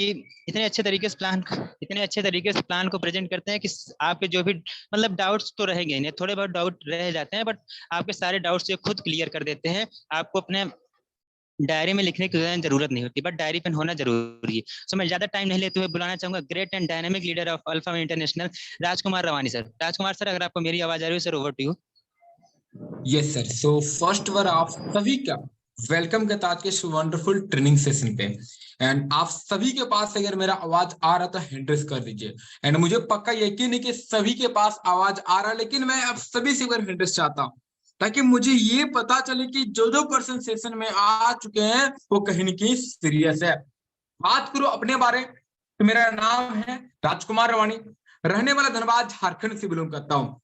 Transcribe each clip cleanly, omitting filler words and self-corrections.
कि इतने अच्छे तरीके से प्लान को प्रेजेंट करते हैं कि आपके जो भी मतलब डाउट्स तो रहेंगे नहीं, थोड़े बहुत डाउट रह जाते हैं, बट आपके सारे डाउट्स ये खुद क्लियर कर देते हैं। आपको अपने डायरी में लिखने की जरूरत नहीं होती, बट डायरी पेन होना जरूरी है। सो मैं ज्यादा टाइम नहीं लेते हुए बुलाना चाहूंगा great and dynamic leader of Alpha International, Rajkumar Rawani sir. Rajkumar sir, अगर आपको मेरी आवाज आ रही हो sir, over to you. Yes sir. So first बार आप सभी का वेलकम करता आज के इस वंडरफुल ट्रेनिंग सेशन पे। एंड आप सभी के पास अगर मेरा आवाज आ रहा तो हैंड रेस कर दीजिए। एंड मुझे पक्का यकीन है कि सभी के पास आवाज आ रहा है, लेकिन मैं आप सभी से एक बार हैंड रेस चाहता हूँ ताकि मुझे ये पता चले कि जो जो पर्सन सेशन में आ चुके हैं वो कहीं न कहीं सीरियस है। बात करो अपने बारे तो मेरा नाम है राजकुमार रवानी, रहने वाला धनबाद झारखंड से बिलोंग करता हूँ।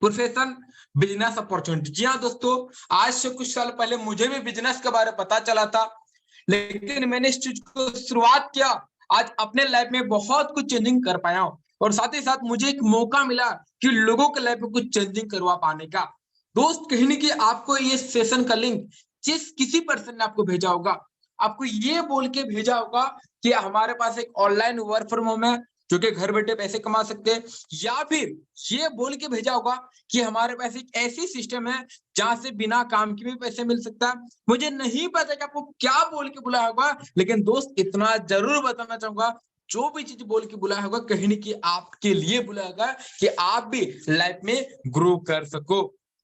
Profession business opportunity. जी हाँ दोस्तों, आज से कुछ साल पहले मुझे भी बिजनेस के बारे में पता चला था, लेकिन मैंने इस चीज को शुरुआत किया। आज अपने लाइफ में बहुत कुछ चेंजिंग कर पाया हूँ और साथ ही साथ मुझे एक मौका मिला कि लोगों के लाइफ में कुछ चेंजिंग करवा पाने का। दोस्त, कहीं ना कहीं आपको ये सेशन का लिंक जिस किसी पर्सन ने आपको भेजा होगा, आपको ये बोल के भेजा होगा कि हमारे पास एक ऑनलाइन वर्क फ्रॉम होम है जो कि घर बैठे पैसे कमा सकते हैं, या फिर ये बोल के भेजा होगा कि हमारे पास एक ऐसी सिस्टम है जहां से बिना काम के भी पैसे मिल सकता है। मुझे नहीं पता कि आपको क्या बोल के बुलाया होगा, लेकिन दोस्त इतना जरूर बताना चाहूंगा, जो भी चीज बोल के बुलाया होगा कहीं ना कहीं आपके लिए बुलाया होगा कि आप भी लाइफ में ग्रो कर सको।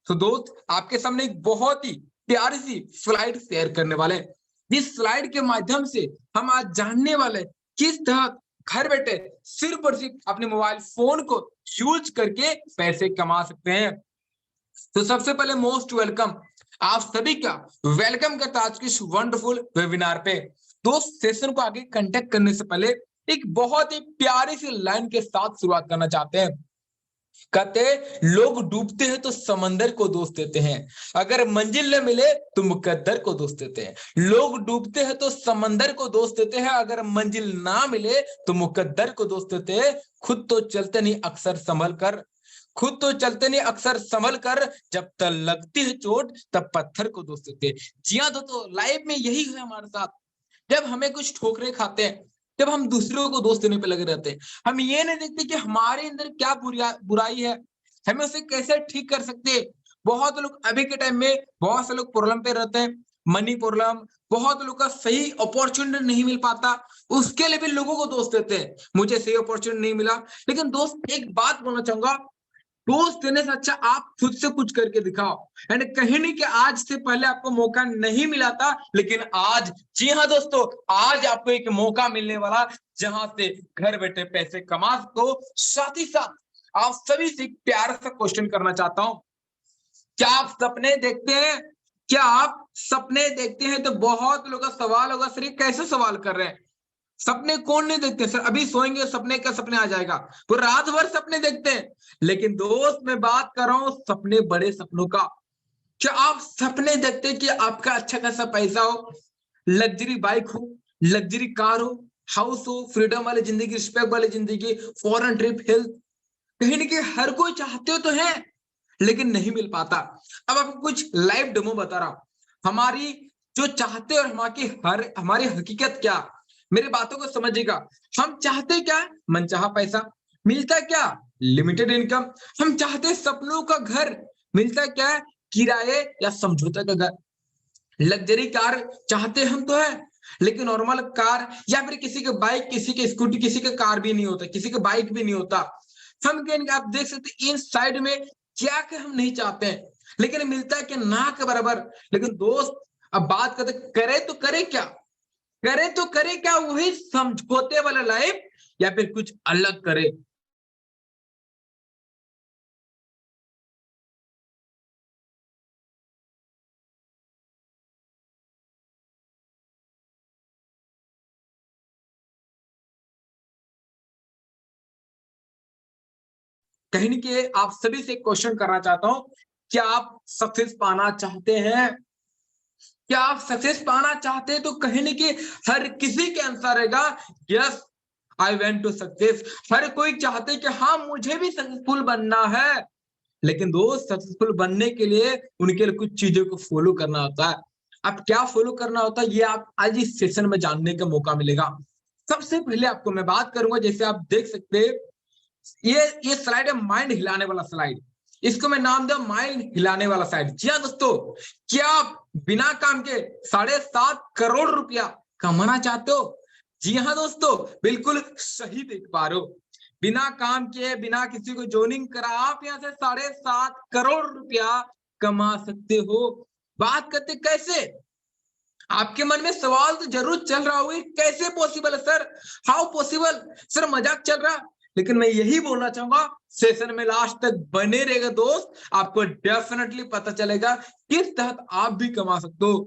तो दोस्त, आपके सामने एक बहुत ही प्यारी सी स्लाइड शेयर करने वाले हैं। इस स्लाइड के माध्यम से हम आज जानने वाले किस तरह घर बैठे सिर्फ और सिर्फ अपने मोबाइल फोन को यूज करके पैसे कमा सकते हैं। तो सबसे पहले मोस्ट वेलकम, आप सभी का वेलकम करता आज की इस वंडरफुल वेबिनार पे। तो सेशन को आगे कंटेक्ट करने से पहले एक बहुत ही प्यारी सी लाइन के साथ शुरुआत करना चाहते हैं। कहते लोग डूबते हैं तो समंदर को दोष देते हैं, अगर मंजिल न मिले तो मुकद्दर को दोष देते हैं। लोग डूबते हैं तो समंदर को दोष देते हैं, अगर मंजिल ना मिले तो मुकद्दर को दोष देते हैं। खुद तो चलते नहीं अक्सर संभल कर, खुद तो चलते नहीं अक्सर संभल कर, जब तक लगती है चोट तब पत्थर को दोष देते हैं। जी हाँ दोस्तों, लाइफ में यही है हमारे साथ। जब हमें कुछ ठोकरे खाते हैं, जब हम दूसरों को दोष देने पे लगे रहते हैं, हम ये नहीं देखते कि हमारे अंदर क्या बुराई है, हमें उसे कैसे ठीक कर सकते हैं। बहुत लोग अभी के टाइम में बहुत से लोग प्रॉब्लम पे रहते हैं, मनी प्रॉब्लम, बहुत लोग का सही अपॉर्चुनिटी नहीं मिल पाता, उसके लिए भी लोगों को दोष देते हैं, मुझे सही अपॉर्चुनिटी नहीं मिला। लेकिन दोस्त, एक बात बोलना चाहूंगा, दोस्त देने से अच्छा आप खुद से कुछ करके दिखाओ। एंड कहीं नहीं कि आज से पहले आपको मौका नहीं मिला था, लेकिन आज, जी हाँ दोस्तों, आज आपको एक मौका मिलने वाला जहां से घर बैठे पैसे कमा सको। साथ ही साथ आप सभी से प्यार सा क्वेश्चन करना चाहता हूं, क्या आप सपने देखते हैं? क्या आप सपने देखते हैं? तो बहुत लोगों का सवाल होगा, सर ये कैसे सवाल कर रहे हैं, सपने कौन नहीं देखते सर, अभी सोएंगे सपने का सपने आ जाएगा, वो रात भर सपने देखते हैं। लेकिन दोस्त, मैं बात कर रहा हूं सपने, बड़े सपनों का। क्या आप सपने देखते हैं कि आपका अच्छा खासा पैसा हो, लग्जरी बाइक हो, लग्जरी कार हो, हाउस हो, फ्रीडम वाली जिंदगी, रिस्पेक्ट वाली जिंदगी, फॉरेन ट्रिप, हेल्थ? कहीं ना कहीं हर कोई चाहते हो तो है, लेकिन नहीं मिल पाता। अब आपको कुछ लाइव डेमो बता रहा हूं, हमारी जो चाहते और हमारी हकीकत क्या। मेरी बातों को समझिएगा। हम चाहते क्या? मनचाहा पैसा। मिलता क्या? Limited income. हम चाहते सपनों का घर। मिलता क्या? किराए या समझौता का घर। लग्जरी कार चाहते हम तो है, लेकिन नॉर्मल कार या फिर किसी के बाइक, किसी के स्कूटी, किसी के कार भी नहीं होता, किसी के बाइक भी नहीं होता। हम कहेंगे, आप देख सकते इन साइड में क्या क्या हम नहीं चाहते हैं, लेकिन मिलता है कि ना के बराबर। लेकिन दोस्त, अब बात करते करे तो करे क्या, करे तो करे क्या, वही समझौते वाला लाइफ या फिर कुछ अलग करे। कहीं नहीं कि आप सभी से क्वेश्चन करना चाहता हूं, क्या आप सक्सेस पाना चाहते हैं? क्या आप सक्सेस पाना चाहते हैं? तो कहीं नहीं कि हर किसी के आंसर रहेगा yes, I want to success. हर कोई चाहते कि हाँ मुझे भी सक्सेसफुल बनना है, लेकिन दोस्त सक्सेसफुल बनने के लिए उनके लिए कुछ चीजों को फॉलो करना होता है। अब क्या फॉलो करना होता है, ये आप आज इस सेशन में जानने का मौका मिलेगा। सबसे पहले आपको मैं बात करूंगा, जैसे आप देख सकते हैं ये स्लाइड है माइंड हिलाने वाला स्लाइड, इसको मैं नाम दूं माइंड हिलाने वाला स्लाइड। जी हाँ दोस्तों, क्या आप बिना काम के 7.5 करोड़ रुपया कमाना चाहते हो? जी हाँ दोस्तों, बिल्कुल सही देख पा रहे हो। बिना काम किए, बिना किसी को जोइनिंग करा आप यहाँ से 7.5 करोड़ रुपया कमा सकते हो। बात करते कैसे, आपके मन में सवाल तो जरूर चल रहा होगा, कैसे पॉसिबल है सर, हाउ पॉसिबल, सर मजाक चल रहा। लेकिन मैं यही बोलना चाहूंगा, सेशन में लास्ट तक बने रहेगा दोस्त, आपको डेफिनेटली पता चलेगा किस तहत आप भी कमा सकते हो।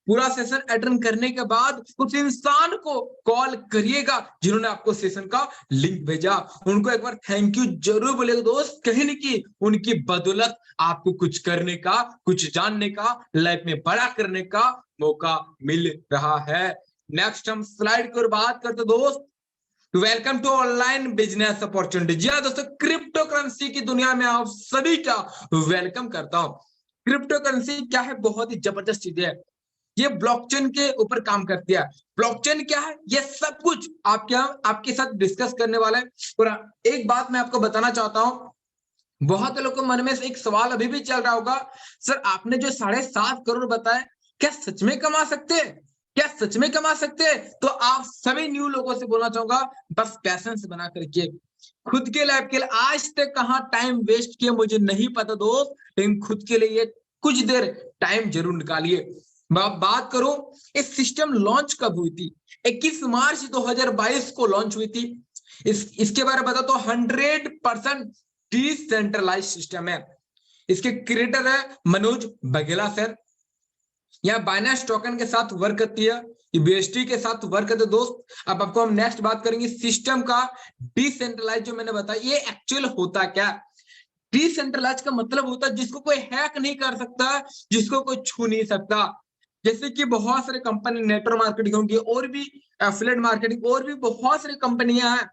पूरा सेशन अटेंड करने के बाद उस इंसान को कॉल करिएगा जिन्होंने आपको सेशन का लिंक भेजा, उनको एक बार थैंक यू जरूर बोलेगा दोस्त, कहीं नहीं की उनकी बदौलत आपको कुछ करने का, कुछ जानने का, लाइफ में बड़ा करने का मौका मिल रहा है। नेक्स्ट हम स्लाइड की ओर बात करते दोस्त, welcome to online business opportunity. जी हाँ दोस्तों, क्रिप्टो करेंसी की दुनिया में आप सभी का वेलकम करता हूं। क्रिप्टो करेंसी क्या है, बहुत ही जबरदस्त चीज है, ये ब्लॉकचेन के ऊपर काम करती है। ब्लॉकचेन क्या है, ये सब कुछ आपके साथ डिस्कस करने वाला है। और एक बात मैं आपको बताना चाहता हूं, बहुत लोगों के मन में एक सवाल अभी भी चल रहा होगा, सर आपने जो 7.5 करोड़ बताए, क्या सच में कमा सकते हैं, क्या सच में कमा सकते हैं? तो आप सभी न्यू लोगों से बोलना चाहूंगा, बस पैशंस बना करके खुद के लाइफ के लिए आज तक कहाँ टाइम वेस्ट किया मुझे नहीं पता दोस्त, लेकिन खुद के लिए कुछ देर टाइम जरूर निकालिए। बात करूं, इस सिस्टम लॉन्च कब हुई थी? 21 मार्च 2022 को लॉन्च हुई थी। इसके बारे में बता तो 100% डिसेंट्रलाइज सिस्टम है। इसके क्रिएटर है मनोज बघेला सर। यहाँ बाइनेंस टोकन के साथ वर्क करती है, बीएसटी के साथ वर्क करते दोस्त। अब आपको हम नेक्स्ट बात करेंगे सिस्टम का डिसेंट्रलाइज, जो मैंने बताया ये एक्चुअल होता क्या। डिसेंट्रलाइज का मतलब होता है जिसको कोई हैक नहीं कर सकता, जिसको कोई छू नहीं सकता। जैसे कि बहुत सारे कंपनी नेटवर्क मार्केटिंग होंगी, और भी एफिलिएट मार्केटिंग, और भी बहुत सारी कंपनियां हैं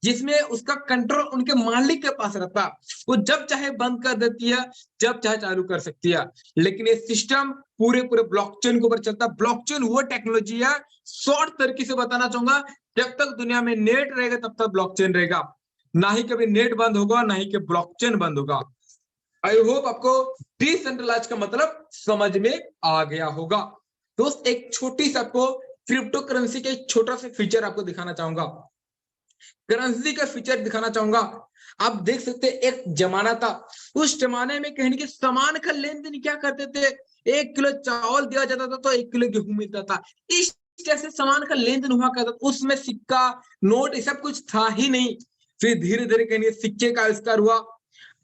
जिसमें उसका कंट्रोल उनके मालिक के पास रहता, वो जब चाहे बंद कर देती है, जब चाहे चालू कर सकती है। लेकिन ये सिस्टम पूरे पूरे ब्लॉकचेन के ऊपर चलता है। ब्लॉकचेन वो टेक्नोलॉजी है, शॉर्ट तरीके से बताना चाहूंगा, जब तक दुनिया में नेट रहेगा तब तक ब्लॉकचेन रहेगा, ना ही कभी नेट बंद होगा, ना ही कि ब्लॉकचेन बंद होगा। आई होप आपको डिसेंट्रलाइज का मतलब समझ में आ गया होगा दोस्त। एक छोटी सी आपको क्रिप्टो करेंसी के एक छोटा सा फीचर आपको दिखाना चाहूंगा, करेंसी का फीचर दिखाना चाहूंगा। आप देख सकते हैं एक जमाना था, उस जमाने में कहने के सामान का लेन देन क्या करते थे, 1 किलो चावल दिया जाता था तो 1 किलो गेहूं मिलता था, इस जैसे सामान का लेन देन हुआ करता था। उसमें सिक्का नोट ये सब कुछ था ही नहीं। फिर धीरे धीरे कहने सिक्के का आविष्कार हुआ,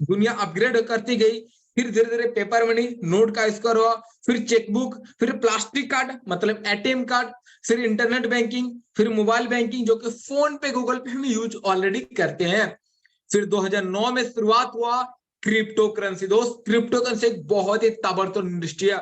दुनिया अपग्रेड करती गई, फिर धीरे धीरे पेपर मनी नोट का आविष्कार हुआ, फिर चेकबुक, फिर प्लास्टिक कार्ड मतलब एटीएम कार्ड, फिर इंटरनेट बैंकिंग, फिर मोबाइल बैंकिंग जो कि फोन पे गूगल पे हम यूज ऑलरेडी करते हैं। फिर 2009 में शुरुआत हुआ क्रिप्टो करेंसी दोस्त। क्रिप्टो करेंसी एक बहुत ही ताबड़तोड़ इंडस्ट्री है।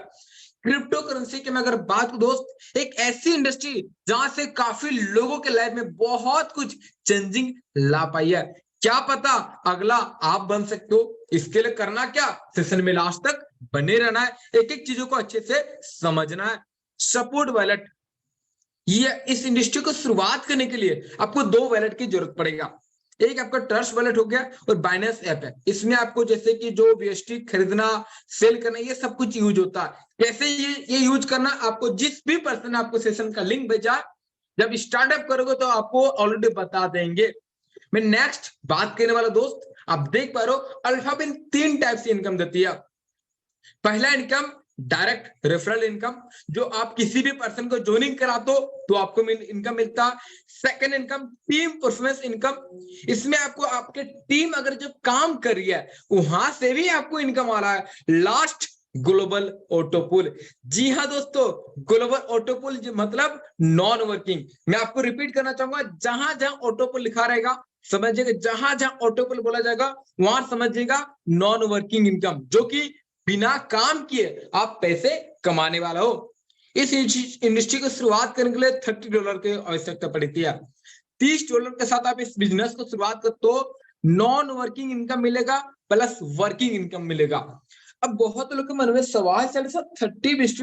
क्रिप्टो करेंसी की मैं अगर बात करूं दोस्त, एक ऐसी इंडस्ट्री जहां से काफी लोगों के लाइफ में बहुत कुछ चेंजिंग ला पाई है। क्या पता अगला आप बन सकते हो, इसके लिए करना क्या, सेशन में लास्ट तक बने रहना है, एक एक चीजों को अच्छे से समझना है। सपोर्ट वॉलेट, ये इस इंडस्ट्री को शुरुआत करने के लिए आपको 2 वॉलेट की जरूरत पड़ेगा। एक आपका ट्रस्ट वॉलेट हो गया और बाइनेंस ऐप है। इसमें आपको जैसे कि जो बीएसटी खरीदना सेल करना ये सब कुछ यूज होता है। कैसे ये यूज करना, आपको जिस भी पर्सन ने आपको सेशन का लिंक भेजा, जब स्टार्टअप करोगे तो आपको ऑलरेडी बता देंगे। मैं नेक्स्ट बात करने वाला दोस्त, आप देख पा रहे हो अल्फाबिन 3 टाइप से इनकम देती है। पहला इनकम डायरेक्ट रेफरल इनकम, जो आप किसी भी पर्सन को ज्वाइनिंग कराते हो तो आपको इनकम मिलता। Second income team performance income, इसमें आपको आपके टीम अगर जो काम कर रही है वहां से भी आपको इनकम आ रहा है। लास्ट ग्लोबल ऑटोपुल, जी हाँ दोस्तों, ग्लोबल ऑटोपुल मतलब नॉन वर्किंग। मैं आपको रिपीट करना चाहूंगा, जहां जहां ऑटोपुल लिखा रहेगा समझिएगा, जहां जहां ऑटोपुल बोला जाएगा वहां समझिएगा नॉन वर्किंग इनकम, जो कि बिना काम किए आप पैसे कमाने वाला हो। इस इंडस्ट्री की शुरुआत करने के लिए $30 की आवश्यकता पड़ी थी। $30 के साथ आप इस बिजनेस को शुरुआत कर तो नॉन वर्किंग इनकम मिलेगा प्लस वर्किंग इनकम मिलेगा। अब बहुत लोग के मन में सवाल चल सर 30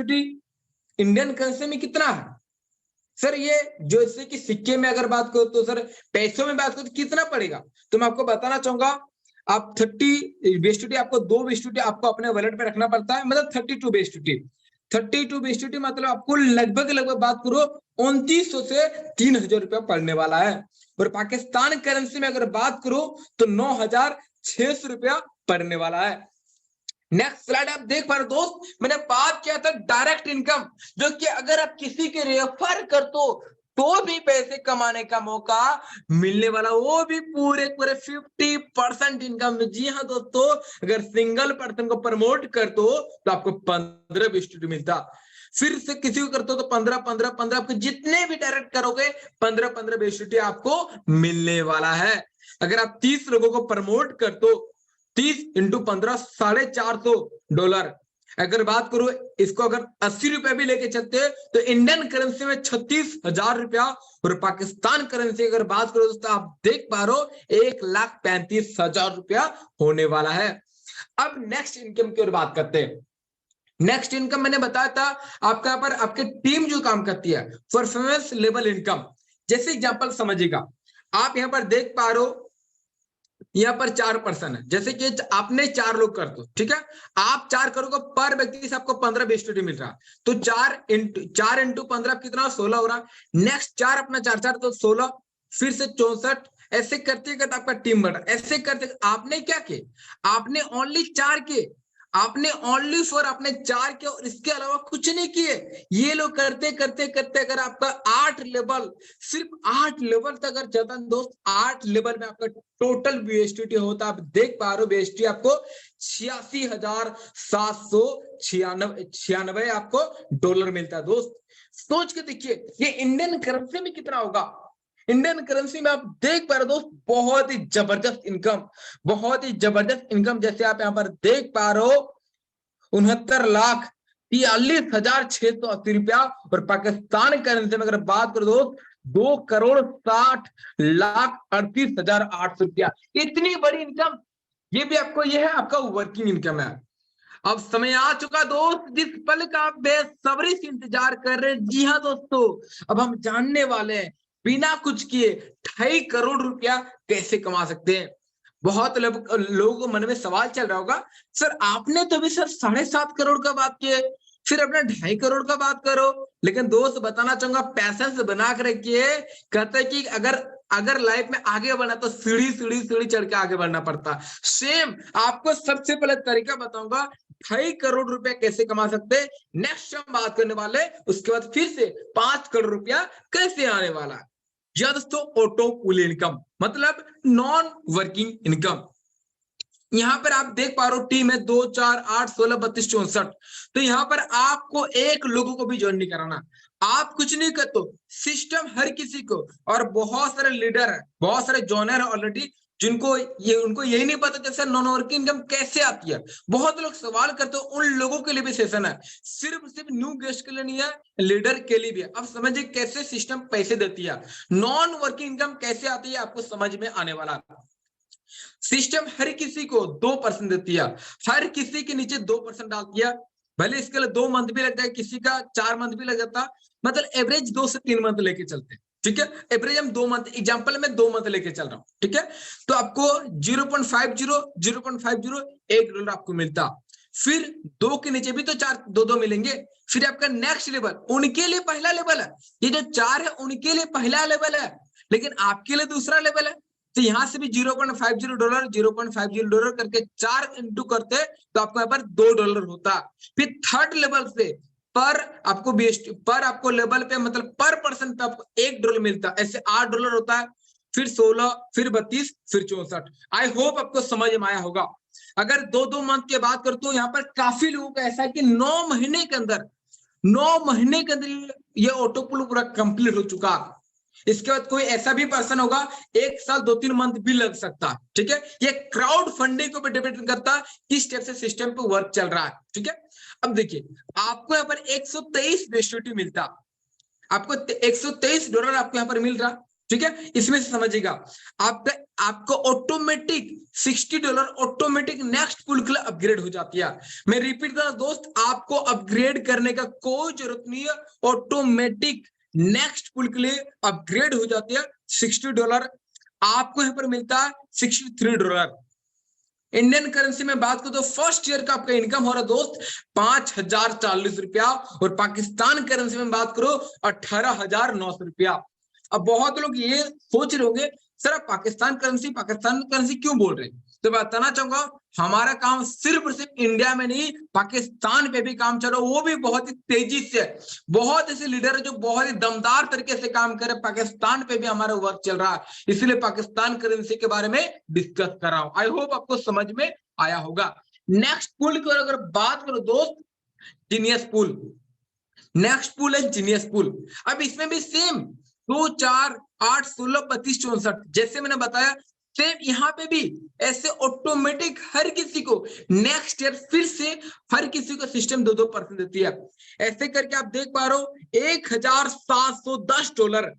इंडियन करेंसी में कितना है, सर ये जैसे कि सिक्के में अगर बात करो तो सर पैसों में बात करो तो कितना पड़ेगा, तो मैं आपको बताना चाहूंगा, आप 30 BSDT आपको 2 BSDT आपको अपने वॉलेट पे रखना पड़ता है, मतलब 32 BSDT। 32 BSDT मतलब आपको लगभग बात करो 2900 से 3000 रुपया पड़ने वाला है। और पाकिस्तान करेंसी में अगर बात करो तो 9600 रुपया पड़ने वाला है। नेक्स्ट स्लाइड आप देख पा रहे दोस्त, मैंने बात किया था डायरेक्ट इनकम, जो कि अगर आप किसी के रेफर कर तो भी पैसे कमाने का मौका मिलने वाला, वो भी पूरे पूरे 50% इनकम। जी हाँ दोस्तों, अगर सिंगल पर्सन को प्रमोट कर दो तो आपको 15 BSDT मिलता, फिर से किसी को करते हो तो 15 आपको जितने भी डायरेक्ट करोगे 15 BSDT आपको मिलने वाला है। अगर आप 30 लोगों को प्रमोट कर दो 30 इंटू 15 $450। अगर बात करो इसको अगर 80 रुपए भी लेके चलते हैं तो इंडियन करेंसी में 36,000 रुपया, और पाकिस्तान करेंसी अगर बात करो दोस्तों आप देख पा रहे हो 1,35,000 रुपया होने वाला है। अब नेक्स्ट इनकम की ओर बात करते हैं। नेक्स्ट इनकम मैंने बताया था आपका, यहाँ पर आपकी टीम जो काम करती है परफॉर्मेंस लेवल इनकम। जैसे एग्जांपल समझिएगा, आप यहाँ पर देख पा रहे हो यहाँ पर 4 पर्सन है, जैसे कि आपने 4 लोग कर दो, ठीक है, आप 4 करोगे पर व्यक्ति से आपको 15 BSDT मिल रहा है, तो 4 इंटू 15 कितना 16 हो रहा। नेक्स्ट 4 अपना 4 तो 16, फिर से 64, ऐसे करते करते आपका टीम बढ़ रहा। ऐसे करते आपने क्या किया, आपने ओनली 4 के, आपने ओनली फॉर आपने 4 के और इसके अलावा कुछ नहीं किए। ये लोग करते करते करते अगर आपका 8 लेवल, सिर्फ 8 लेवल तक अगर चलता दोस्त, 8 लेवल में आपका टोटल BSDT होता, आप देख पा रहे हो BSDT आपको 86,796 आपको डॉलर मिलता है दोस्त। सोच के देखिए ये इंडियन करेंसी में कितना होगा। इंडियन करेंसी में आप देख पा रहे दोस्त बहुत ही जबरदस्त इनकम, बहुत ही जबरदस्त इनकम। जैसे आप यहाँ पर देख पा रहे हो 69,43,680 रुपया, और पाकिस्तान करेंसी में अगर बात करो दोस्त 2,60,38,800 रुपया, इतनी बड़ी इनकम। ये भी आपको, ये है आपका वर्किंग इनकम है। अब समय आ चुका दोस्त जिस पल का आप बेसब्री से इंतजार कर रहे हैं। जी हाँ दोस्तों, अब हम जानने वाले हैं बिना कुछ किए 2.5 करोड़ रुपया कैसे कमा सकते हैं। बहुत लोगों को मन में सवाल चल रहा होगा, सर आपने तो अभी सर 7.5 करोड़ का बात की है, फिर अपने 2.5 करोड़ का बात करो। लेकिन दोस्त बताना चाहूंगा पैसेंस बना कर रखिए। कहते हैं कि अगर लाइफ में आगे बढ़ना तो सीढ़ी सीढ़ी सीढ़ी चढ़ के आगे बढ़ना पड़ता। सेम आपको सबसे पहले तरीका बताऊंगा 2.5 करोड़ रुपया कैसे कमा सकते हैं, नेक्स्ट हम बात करने वाले। उसके बाद फिर से 5 करोड़ रुपया कैसे आने वाला है। या दोस्तों ऑटो पुल इनकम मतलब नॉन वर्किंग इनकम। यहाँ पर आप देख पा रहे हो टीम है 2 4 8 16 32 64, तो यहाँ पर आपको एक लोगों को भी ज्वाइन नहीं कराना, आप कुछ नहीं करते, सिस्टम हर किसी को, और बहुत सारे लीडर है, बहुत सारे जॉनर है ऑलरेडी जिनको उनको यही नहीं पता जैसे नॉन वर्किंग इनकम कैसे आती है। बहुत लोग सवाल करते हो, उन लोगों के लिए भी सेशन है, सिर्फ न्यू गेस्ट के लिए नहीं है, लीडर के लिए भी है। अब समझिए कैसे सिस्टम पैसे देती है, नॉन वर्किंग इनकम कैसे आती है आपको समझ में आने वाला। सिस्टम हर किसी को 2% देती है, हर किसी के नीचे 2% डालती है। भले इसके लिए 2 मंथ भी लग जाए, किसी का 4 मंथ भी लग जाता, मतलब एवरेज 2 से 3 मंथ लेके चलते हैं, ठीक है। एवरेज हम 2 मंथ, एग्जांपल में 2 मंथ लेके चल रहा हूं, ठीक है। तो आपको 0.50 $1 आपको मिलता, फिर 2 के नीचे भी तो 4 2 मिलेंगे। फिर आपका नेक्स्ट लेवल, उनके लिए पहला लेवल है, ये जो 4 है उनके लिए पहला लेवल है, लेकिन आपके लिए दूसरा लेवल है। तो यहां से भी $0.50 करके 4 इंटू करते तो आपको यहाँ पर $2 होता। फिर थर्ड लेवल से पर आपको लेवल पे मतलब पर पर्सन पे आपको $1 मिलता, ऐसे $8 होता है, फिर 16, फिर 32, फिर 64। आई होप आपको समझ में आया होगा। अगर 2 मंथ की बात करते हो, यहाँ पर काफी लोगों का ऐसा है कि 9 महीने के अंदर ये ऑटो पुल पूरा कंप्लीट हो चुका। इसके बाद कोई ऐसा भी पर्सन होगा 1 साल 2-3 मंथ भी लग सकता, ठीक है। ये क्राउड फंडिंग को डिपेंड करता है किस टाइप से सिस्टम पे वर्क चल रहा है, ठीक है। अब देखिए आपको यहाँ पर 123 BSDT मिलता, आपको $123 आपको यहाँ पर मिल रहा, ठीक है। इसमें से समझिएगा आपको ऑटोमेटिक $60 ऑटोमेटिक नेक्स्ट पुल के लिए अपग्रेड हो जाती है। मैं रिपीट कर दोस्त, आपको अपग्रेड करने का कोई जरूरत नहीं है, ऑटोमेटिक नेक्स्ट पुल के लिए अपग्रेड हो जाती है $60, आपको यहाँ पर मिलता है $63। इंडियन करेंसी में बात करो तो फर्स्ट ईयर का आपका इनकम हो रहा है दोस्त ₹5040, और पाकिस्तान करेंसी में बात करो ₹18,900। अब बहुत लोग ये सोच रहे होंगे सर आप पाकिस्तान करेंसी क्यों बोल रहे हैं, तो बताना चाहूंगा हमारा काम सिर्फ और सिर्फ इंडिया में नहीं पाकिस्तान पे भी काम चल रहा है, वो भी बहुत ही तेजी से। बहुत ऐसे लीडर है जो बहुत ही दमदार तरीके से काम कर रहे हैं, पाकिस्तान पे भी हमारा वर्क चल रहा है, इसलिए पाकिस्तान करेंसी के बारे में डिस्कस कर रहा हूं। आई होप आपको समझ में आया होगा। नेक्स्ट पुल की अगर बात करो दोस्त, जीनियस पुल। नेक्स्ट पुल है जीनियस पुल। अब इसमें भी सेम 2, 4, 8, 16, 32, 64 जैसे मैंने बताया, सेम यहाँ पे भी ऐसे ऑटोमेटिक हर किसी को नेक्स्ट ईयर फिर से हर किसी को सिस्टम 2% देती है। ऐसे करके आप देख पा रहे हो $1,710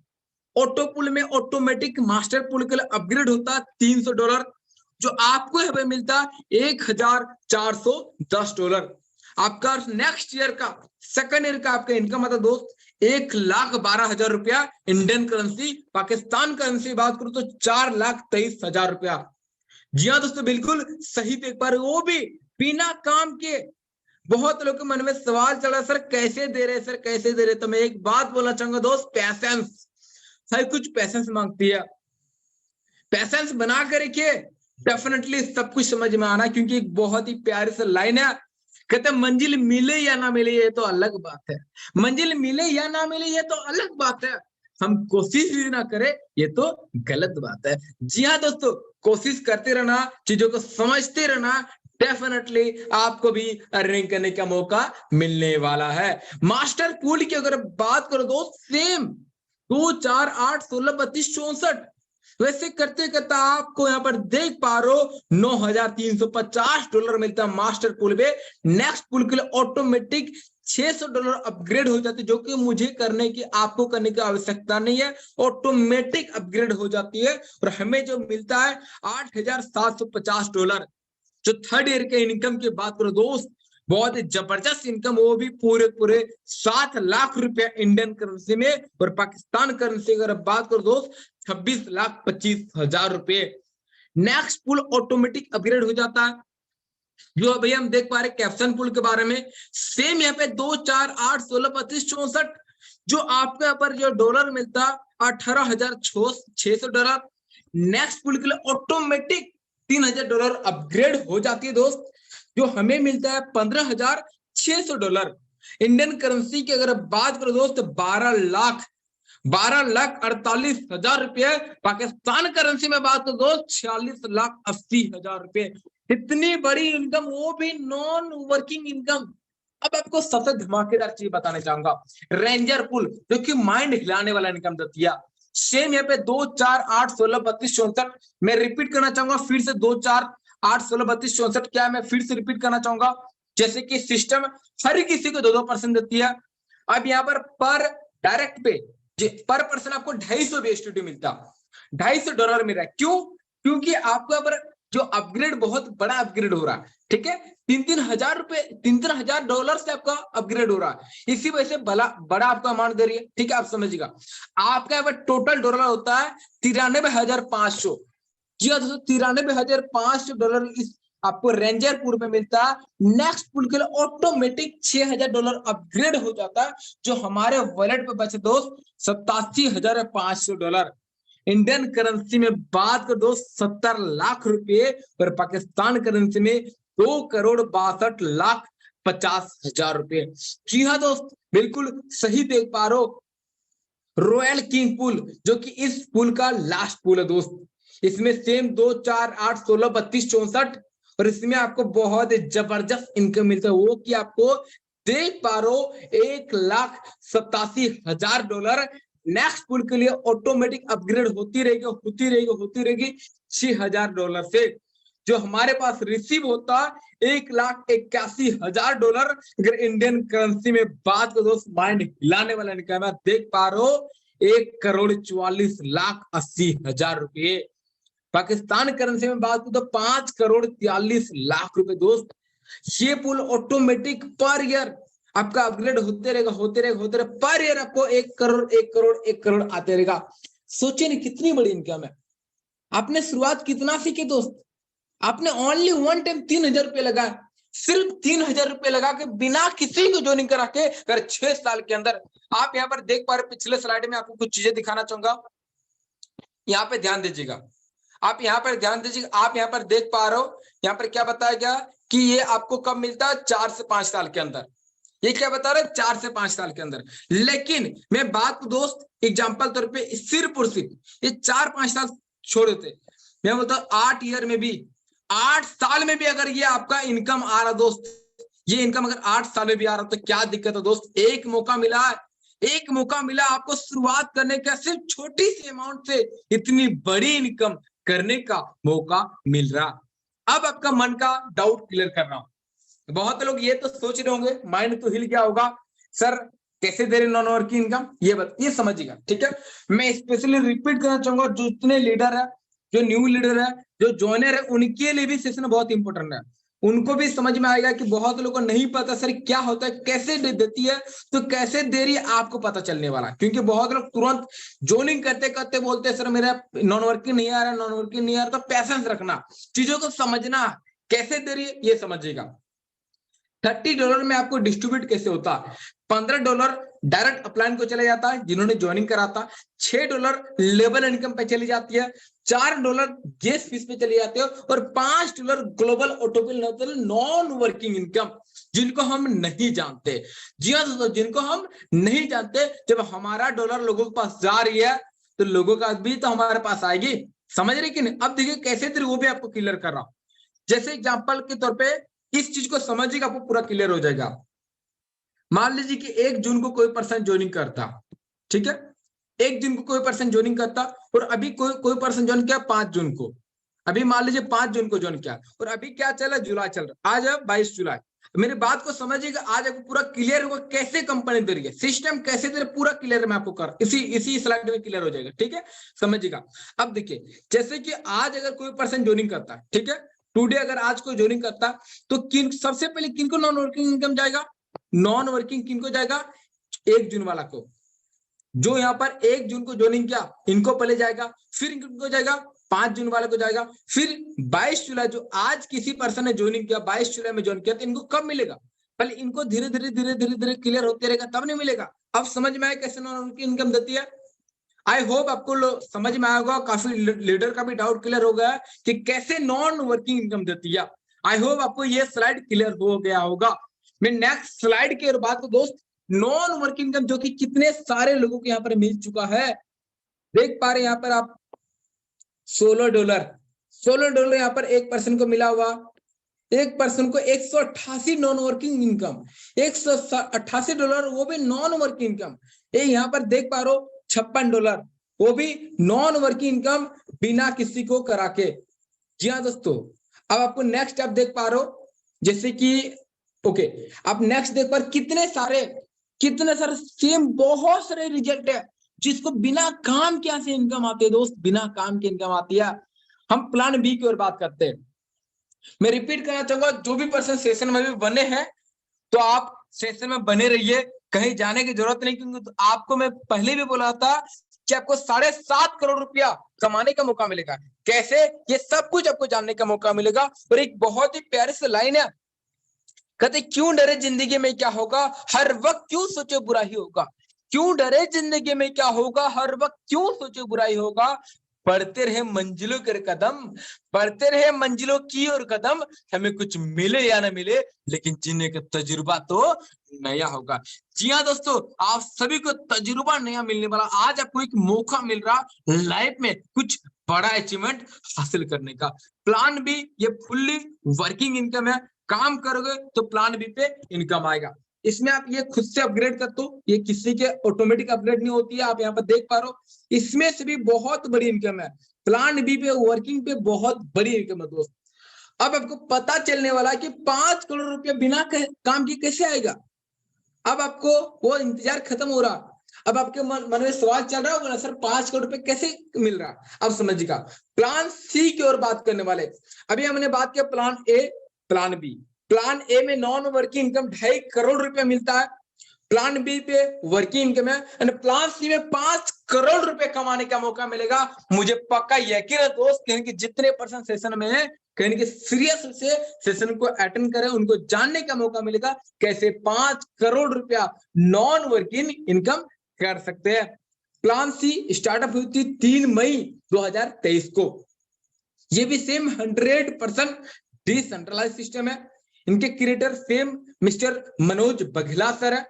ऑटो पुल में ऑटोमेटिक मास्टर पुल के लिए अपग्रेड होता है $300, जो आपको यहाँ पे मिलता है $1,410। आपका नेक्स्ट ईयर का सेकंड ईयर का आपका इनकम आता दोस्त ₹1,12,000 इंडियन करेंसी। पाकिस्तान करेंसी बात करूं तो ₹4,23,000। जी हाँ दोस्तों, बिल्कुल सही देख पा रहे हो, वो भी बिना काम के। बहुत लोगों के मन में सवाल चला सर कैसे दे रहे, सर कैसे दे रहे, तो मैं एक बात बोलना चाहूंगा दोस्त, पैसेंस, हर कुछ पैसेंस मांगती है। पैसेंस बना कर रखिए, डेफिनेटली सब कुछ समझ में आना, क्योंकि एक बहुत ही प्यारी सी लाइन है, कहते हैं मंजिल मिले या ना मिले ये तो अलग बात है, मंजिल मिले या ना मिले ये तो अलग बात है, हम कोशिश भी ना करें ये तो गलत बात है। जी हाँ दोस्तों, कोशिश करते रहना, चीजों को समझते रहना, डेफिनेटली आपको भी अर्निंग करने का मौका मिलने वाला है। मास्टर पूल की अगर बात करो दोस्त, सेम 2, 4, 8, 16, 32, 64 वैसे करते करते आपको यहाँ पर देख पा रहे हो $9,350 मिलता है मास्टर पुल पे। नेक्स्ट पुल के लिए ऑटोमेटिक $600 अपग्रेड हो जाती है, जो कि मुझे करने की, आपको करने की आवश्यकता नहीं है, ऑटोमेटिक अपग्रेड हो जाती है, और हमें जो मिलता है $8,750। जो थर्ड ईयर के इनकम की बात करो दोस्त, बहुत ही जबरदस्त इनकम, वो भी पूरे पूरे ₹7 लाख इंडियन करेंसी में, और पाकिस्तान करेंसी अगर बात करो दोस्त ₹26,25,000। नेक्स्ट पुल ऑटोमेटिक अपग्रेड हो जाता है, जो अभी हम देख पा रहे कैप्शन पुल के बारे में। सेम यहाँ पे 2, 4, 8, 16, 32, 64 जो आपको यहाँ पर जो डॉलर मिलता $18,600। नेक्स्ट पुल के लिए ऑटोमेटिक $3,000 अपग्रेड हो जाती है दोस्त, जो हमें मिलता है $15,600 इंडियन करेंसी की अगर बात करो दोस्त, 12,48,000 पाकिस्तान करेंसी में बात करो दोस्त $46,80,000। इतनी बड़ी इनकम, वो भी नॉन वर्किंग इनकम। अब आपको सबसे धमाकेदार चीज बताना चाहूंगा, रेंजर पुल, जो कि माइंड हिलाने वाला इनकम देती है। सेम यहाँ पे 2, 4, 8, 16, 32, 64 मैं रिपीट करना चाहूंगा फिर से, 2, 4, 8, 16, 32, 64 क्या मैं फिर से रिपीट करना चाहूंगा, जैसे कि सिस्टम हर किसी को 2% देती है। अब यहाँ पर डायरेक्ट पे पर पर्सन आपको $250 मिलता, $250 मिल रहा है। क्यों? क्योंकि आपको यहाँ पर जो अपग्रेड, बहुत बड़ा अपग्रेड हो रहा है, ठीक है, $3,000 से आपका अपग्रेड हो रहा है, इसी वजह से बड़ा आपका अमाउंट दे रही है, ठीक है, आप समझिएगा। आपका यहाँ पर टोटल डॉलर होता है 93,500। जी हाँ दोस्तों, $93,500 इस आपको रेंजर पुल में मिलता है। नेक्स्ट पुल के लिए ऑटोमेटिक $6,000 अपग्रेड हो जाता है, जो हमारे वॉलेट पे बचे दोस्त $87,500। इंडियन करेंसी में बात कर दोस्त $70 लाख, और पाकिस्तान करेंसी में $2,62,50,000। जी हाँ दोस्त, बिल्कुल सही देख पा रहे हो। रॉयल किंग पुल, जो कि इस पुल का लास्ट पुल है दोस्त, इसमें सेम 2, 4, 8, 16, 32, 64 और इसमें आपको बहुत जबरदस्त इनकम मिलता है, वो कि आपको देख पा रहे हो $1,87,000। नेक्स्ट पुल के लिए ऑटोमेटिक अपग्रेड होती रहेगी $6,000 से, जो हमारे पास रिसीव होता $1,81,000। अगर इंडियन करेंसी में बात करो दोस्त, माइंड हिलाने वाला इनकम है, देख पा रहे हो $1,44,80,000। पाकिस्तान करेंसी में बात करो तो $5,43,00,000 दोस्त। ये पुल ऑटोमेटिक पर ईयर आपका अपग्रेड होते रहेगा, होते रहेगा, होते रहेगा, पर ईयर आपको 1 करोड़ 1 करोड़ 1 करोड़ आते रहेगा। सोचिए नहीं कितनी बड़ी इनकम है। आपने शुरुआत कितना सीखी दोस्त? आपने ओनली वन टाइम 3,000 रुपये लगाए, सिर्फ 3,000 रुपये लगा के बिना किसी को ज्वाइनिंग करा के, अगर 6 साल के अंदर आप यहाँ पर देख पा रहे, पिछले स्लाइड में आपको कुछ चीजें दिखाना चाहूंगा, यहाँ पे ध्यान दीजिएगा, आप यहाँ पर ध्यान दीजिएगा, आप यहाँ पर देख पा रहे हो, यहाँ पर क्या बताया गया कि ये आपको कब मिलता है? 4 से 5 साल के अंदर। ये क्या बता रहे? 4 से 5 साल के अंदर। लेकिन मैं बात दोस्त एग्जांपल तौर पे सिर्फ और सिर्फ ये 4-5 साल छोड़ देते, मैं बोलता हूँ 8 ईयर में भी, 8 साल में भी अगर ये आपका इनकम आ रहा दोस्त, ये इनकम अगर 8 साल में भी आ रहा तो क्या दिक्कत है दोस्त? एक मौका मिला है, एक मौका मिला आपको शुरुआत करने का, सिर्फ छोटी सी अमाउंट से इतनी बड़ी इनकम करने का मौका मिल रहा। अब आपका मन का डाउट क्लियर कर रहा हूं। बहुत लोग ये तो सोच रहे होंगे, माइंड तो हिल गया होगा, सर कैसे दे रहे नॉन वर्किंग इनकम, ये समझिएगा, ठीक है। मैं स्पेशली रिपीट करना चाहूंगा, जो इतने लीडर है, जो न्यू लीडर है, जो ज्वाइनर है, उनके लिए भी सेशन बहुत इंपॉर्टेंट है। उनको भी समझ में आएगा कि बहुत लोगों को नहीं पता सर क्या होता है, कैसे देती है, तो कैसे दे रही है आपको पता चलने वाला। क्योंकि बहुत लोग तुरंत ज्वाइनिंग करते करते बोलते हैं सर मेरा नॉन वर्किंग नहीं आ रहा, नॉन वर्किंग नहीं आ रहा। तो पैसेंस रखना, चीजों को समझना, कैसे दे रही है ये समझिएगा। $30 में आपको डिस्ट्रीब्यूट कैसे होता है? $15 डायरेक्ट अपलाइन को चले जाता है जिन्होंने ज्वाइनिंग करा था, $6 लेबर इनकम पे चली जाती है, $4 गेस्ट फीस पे चली जाती है, और $5 global automatic non working income, जिनको हम नहीं जानते। जी हाँ दोस्तों, जिनको हम नहीं जानते। जब हमारा डॉलर लोगों के पास जा रही है तो लोगों का भी तो हमारे पास आएगी, समझ रहे कि नहीं? अब देखिए कैसे वो भी आपको क्लियर कर रहा हूं। जैसे एग्जाम्पल के तौर पे इस चीज को समझिएगा, आपको पूरा क्लियर हो जाएगा। मान लीजिए कि 1 जून को कोई पर्सन ज्वाइनिंग करता, ठीक है, 1 जून को कोई पर्सन ज्वाइनिंग करता, और अभी कोई पर्सन ज्वाइन किया 5 जून को। अभी मान लीजिए 5 जून को ज्वाइन किया, और अभी क्या चल रहा है? जुलाई चल रहा है, आज है 22 जुलाई। मेरी बात को समझिएगा, आज आपको पूरा क्लियर होगा कैसे कंपनी दे रही है, सिस्टम कैसे दे रही है, पूरा क्लियर मैं आपको कर इसी स्लाइड में क्लियर हो जाएगा, ठीक है, समझिएगा। अब देखिए, जैसे कि आज अगर कोई पर्सन ज्वाइनिंग करता है, ठीक है, टुडे अगर आज कोई ज्वाइनिंग करता है, तो सबसे पहले किनको नॉन वर्किंग इनकम जाएगा? नॉन वर्किंग किनको जाएगा? 1 जून वाला को, जो यहाँ पर 1 जून को ज्वाइनिंग किया, इनको पहले जाएगा, फिर इनको जाएगा 5 जून वाले को जाएगा, फिर 22 जुलाई जो आज किसी पर्सन ने ज्वाइनिंग किया, 22 जुलाई में ज्वाइन किया, तो इनको कब मिलेगा? पहले इनको धीरे धीरे क्लियर होते रहेगा, तब नहीं मिलेगा। अब समझ में आया कैसे नॉन वर्किंग इनकम देती है? आई होप आपको समझ में आएगा। काफी लीडर का भी डाउट क्लियर हो गया कि कैसे नॉन वर्किंग इनकम देती है। आई होप आपको ये स्लाइड क्लियर हो गया होगा। मैं नेक्स्ट स्लाइड के बाद तो दोस्त, नॉन वर्किंग इनकम जो कि कितने सारे लोगों को यहाँ पर मिल चुका है, देख पा रहे हैं यहाँ पर आप $16 यहाँ पर एक पर्सन को मिला हुआ। एक पर्सन को 188 नॉन वर्किंग इनकम, $188, वो भी नॉन वर्किंग इनकम। ये यहाँ पर देख पा रहे हो $56, वो भी नॉन वर्किंग इनकम, बिना किसी को करा के। जी हाँ दोस्तों, अब आपको नेक्स्ट आप देख पा रहे हो, जैसे कि ओके, आप नेक्स्ट देख पा रहे कितने सारे सेम बहुत सारे रिजल्ट है, जिसको बिना काम के से इनकम आती है दोस्त, बिना काम के इनकम आती है। हम प्लान बी की ओर बात करते हैं। मैं रिपीट करना चाहूंगा, जो भी पर्सन सेशन में भी बने हैं, तो आप सेशन में बने रहिए, कहीं जाने की जरूरत नहीं। क्योंकि तो आपको मैं पहले भी बोला था कि आपको 7.5 करोड़ रुपया कमाने का मौका मिलेगा। कैसे? ये सब कुछ आपको जानने का मौका मिलेगा। और एक बहुत ही प्यारी सी लाइन है, कहते क्यों डरे जिंदगी में क्या होगा, हर वक्त क्यों सोचो बुरा ही होगा। क्यों डरे जिंदगी में क्या होगा, हर वक्त क्यों सोचो बुरा ही होगा। बढ़ते रहे मंजिलों के कदम, बढ़ते रहे मंजिलों की और कदम, हमें कुछ मिले या ना मिले, लेकिन जीने का तजुर्बा तो नया होगा। जी हाँ दोस्तों, आप सभी को तजुर्बा नया मिलने वाला। आज आपको एक मौका मिल रहा लाइफ में कुछ बड़ा अचीवमेंट हासिल करने का। प्लान बी ये फुल्ली वर्किंग इनकम है, काम करोगे तो प्लान बी पे इनकम आएगा। इसमें आप ये खुद से अपग्रेड कर दो, ये किसी के ऑटोमेटिक अपग्रेड नहीं होती है। आप यहाँ पर देख पा रहे हो, इसमें से भी बहुत बड़ी इनकम है। प्लान बी पे वर्किंग पे बहुत बड़ी इनकम है दोस्त। अब आपको पता चलने वाला है कि 5 करोड़ रुपया बिना काम के कैसे आएगा। अब आपको वो इंतजार खत्म हो रहा। अब आपके मन में सवाल चल रहा होगा ना, सर 5 करोड़ रुपए कैसे मिल रहा। अब समझिएगा, प्लान सी की ओर बात करने वाले। अभी हमने बात किया plan A, plan B. Plan A में नॉन वर्किंग इनकम 2.5 करोड़ रुपया मिलता है, प्लान बी पे वर्किंग इनकम है, एंड प्लान सी में 5 करोड़ रुपए कमाने का मौका मिलेगा। मुझे पक्का यकीन है दोस्त, कि जितने पर्सन सेशन में है, कहीं कि सीरियस से सेशन को अटेंड करें, उनको जानने का मौका मिलेगा कैसे 5 करोड़ रुपया नॉन वर्किंग इनकम कर सकते हैं। प्लान सी स्टार्टअप हुई थी 3 मई 2023 को। ये भी सेम 100% डिसेंट्रलाइज सिस्टम है। इनके creator same mister Manoj Baghela sir है,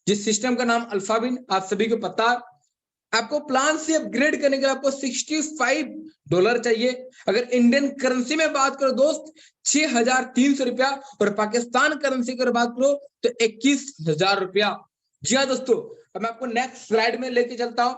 जिस सिस्टम का नाम अल्फाबिन, आप सभी को पता है। आपको प्लान से अपग्रेड करने के लिए आपको $65 चाहिए। अगर इंडियन करेंसी में बात करो दोस्त 6,300 रुपया, और पाकिस्तान करेंसी की बात करो तो 21,000 रुपया। जी हाँ दोस्तों, अब मैं आपको नेक्स्ट स्लाइड में लेके चलता हूं।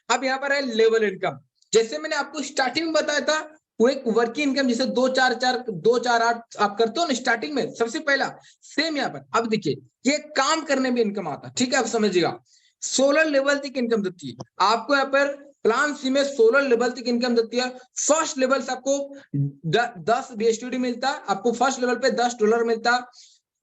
अब यहाँ पर है लेवल इनकम। जैसे मैंने आपको स्टार्टिंग में बताया था, वो एक वर्किंग इनकम जैसे 2-4-8 आप करते हो ना स्टार्टिंग में, सबसे पहला सेम यहाँ पर। अब देखिए ये काम करने में इनकम आता है, ठीक है, आप समझिएगा। 16 लेवल तक इनकम देती है आपको। यहाँ पर प्लान सी में 16 लेवल तक इनकम देती है। फर्स्ट लेवल से आपको 10 BSTD मिलता है, आपको फर्स्ट लेवल पे $10 मिलता है।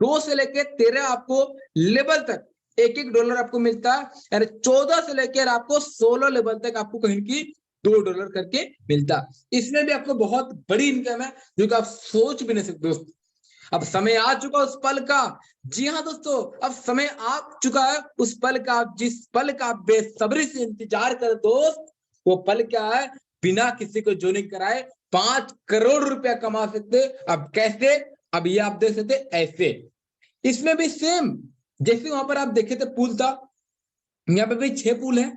2 से लेकर 13 आपको लेवल तक $1-1 आपको मिलता है, और 14 से लेकर आपको 16 लेवल तक आपको कहीं की $2 करके मिलता है। इसमें भी आपको बहुत बड़ी इनकम है, जो कि आप सोच भी नहीं सकते दोस्त। अब समय आ चुका उस पल का। जी हाँ दोस्तों, अब समय आ चुका है उस पल का, जिस पल का आप बेसब्री से इंतजार कर दोस्त। वो पल क्या है? बिना किसी को ज्वाइनिंग कराए 5 करोड़ रुपया कमा सकते। अब कैसे? अब ये आप देख सकते ऐसे। इसमें भी सेम जैसे वहां पर आप देखे थे पूल था, यहाँ पे भी 6 पुल है।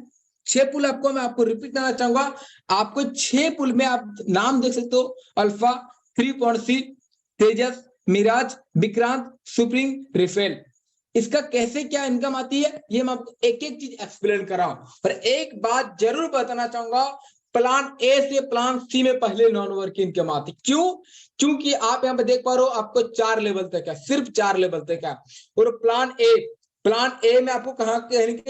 6 पुल आपको मैं आपको रिपीट करना चाहूंगा। आपको 6 पुल में आप नाम देख सकते हो, अल्फा, 3.C, तेजस, मिराज, विक्रांत, सुप्रीम, रिफेल। इसका कैसे क्या इनकम आती है ये मैं आपको एक एक चीज एक्सप्लेन कर रहा हूं। पर एक बात जरूर बताना चाहूंगा, प्लान ए से प्लान सी में पहले नॉन वर्किंग इनकम आती। क्यों? क्योंकि आप यहाँ पे देख पा रहे हो आपको 4 लेवल तक है, सिर्फ 4 लेवल तक है। और प्लान ए में आपको कहा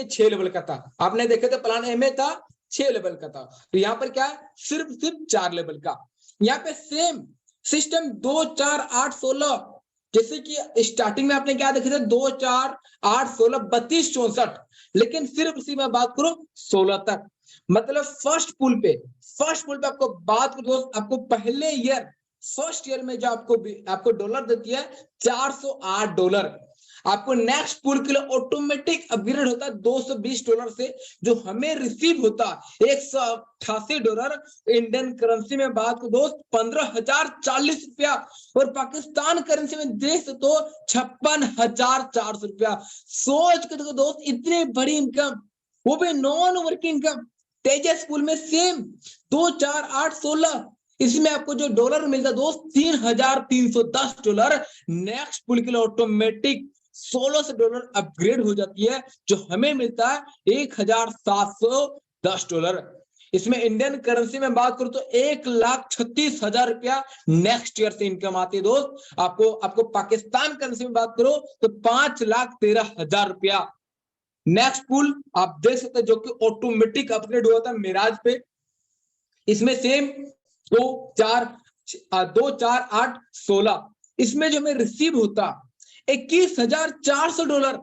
6 लेवल का था। आपने देखे थे प्लान ए में था 6 लेवल का था, तो यहाँ पर क्या है? सिर्फ 4 लेवल का। यहाँ पे सेम सिस्टम 2, 4, 8, 16, जैसे कि स्टार्टिंग में आपने क्या देखे थे 2, 4, 8, 16, 32, 64, लेकिन सिर्फ इसी में बात करो 16 तक। मतलब फर्स्ट पुल पे आपको बात करो दोस्त, आपको पहले ईयर फर्स्ट ईयर में जो आपको डॉलर देती है $408। आपको नेक्स्ट पुल के लिए ऑटोमेटिक अपग्रेड होता है $220 से, जो हमें रिसीव होता $188। इंडियन करेंसी में बात को दोस्त 15,040 रुपया, और पाकिस्तान करेंसी में देख सकते हो 56,400 रुपया। सोच के देखो दोस्त, इतनी बड़ी इनकम, वो भी नॉन वर्किंग इनकम। तेजस पुल में सेम 2, 4, 8, 16, इसमें आपको जो डॉलर मिलता दोस्त $3,310। नेक्स्ट पुल के लिए ऑटोमेटिक $16 अपग्रेड हो जाती है, जो हमें मिलता है $1,710। इसमें इंडियन करेंसी में बात करूं तो 1,36,000 रुपया नेक्स्ट ईयर से इनकम आती है दोस्त। आपको पाकिस्तान करेंसी में बात करो तो 5,13,000 रुपया। नेक्स्ट पुल आप देख सकते हैं, जो कि ऑटोमेटिक अपग्रेड हुआ था मिराज पे। इसमें सेम 2, 4, 8, 16, इसमें जो हमें रिसीव होता $21,400।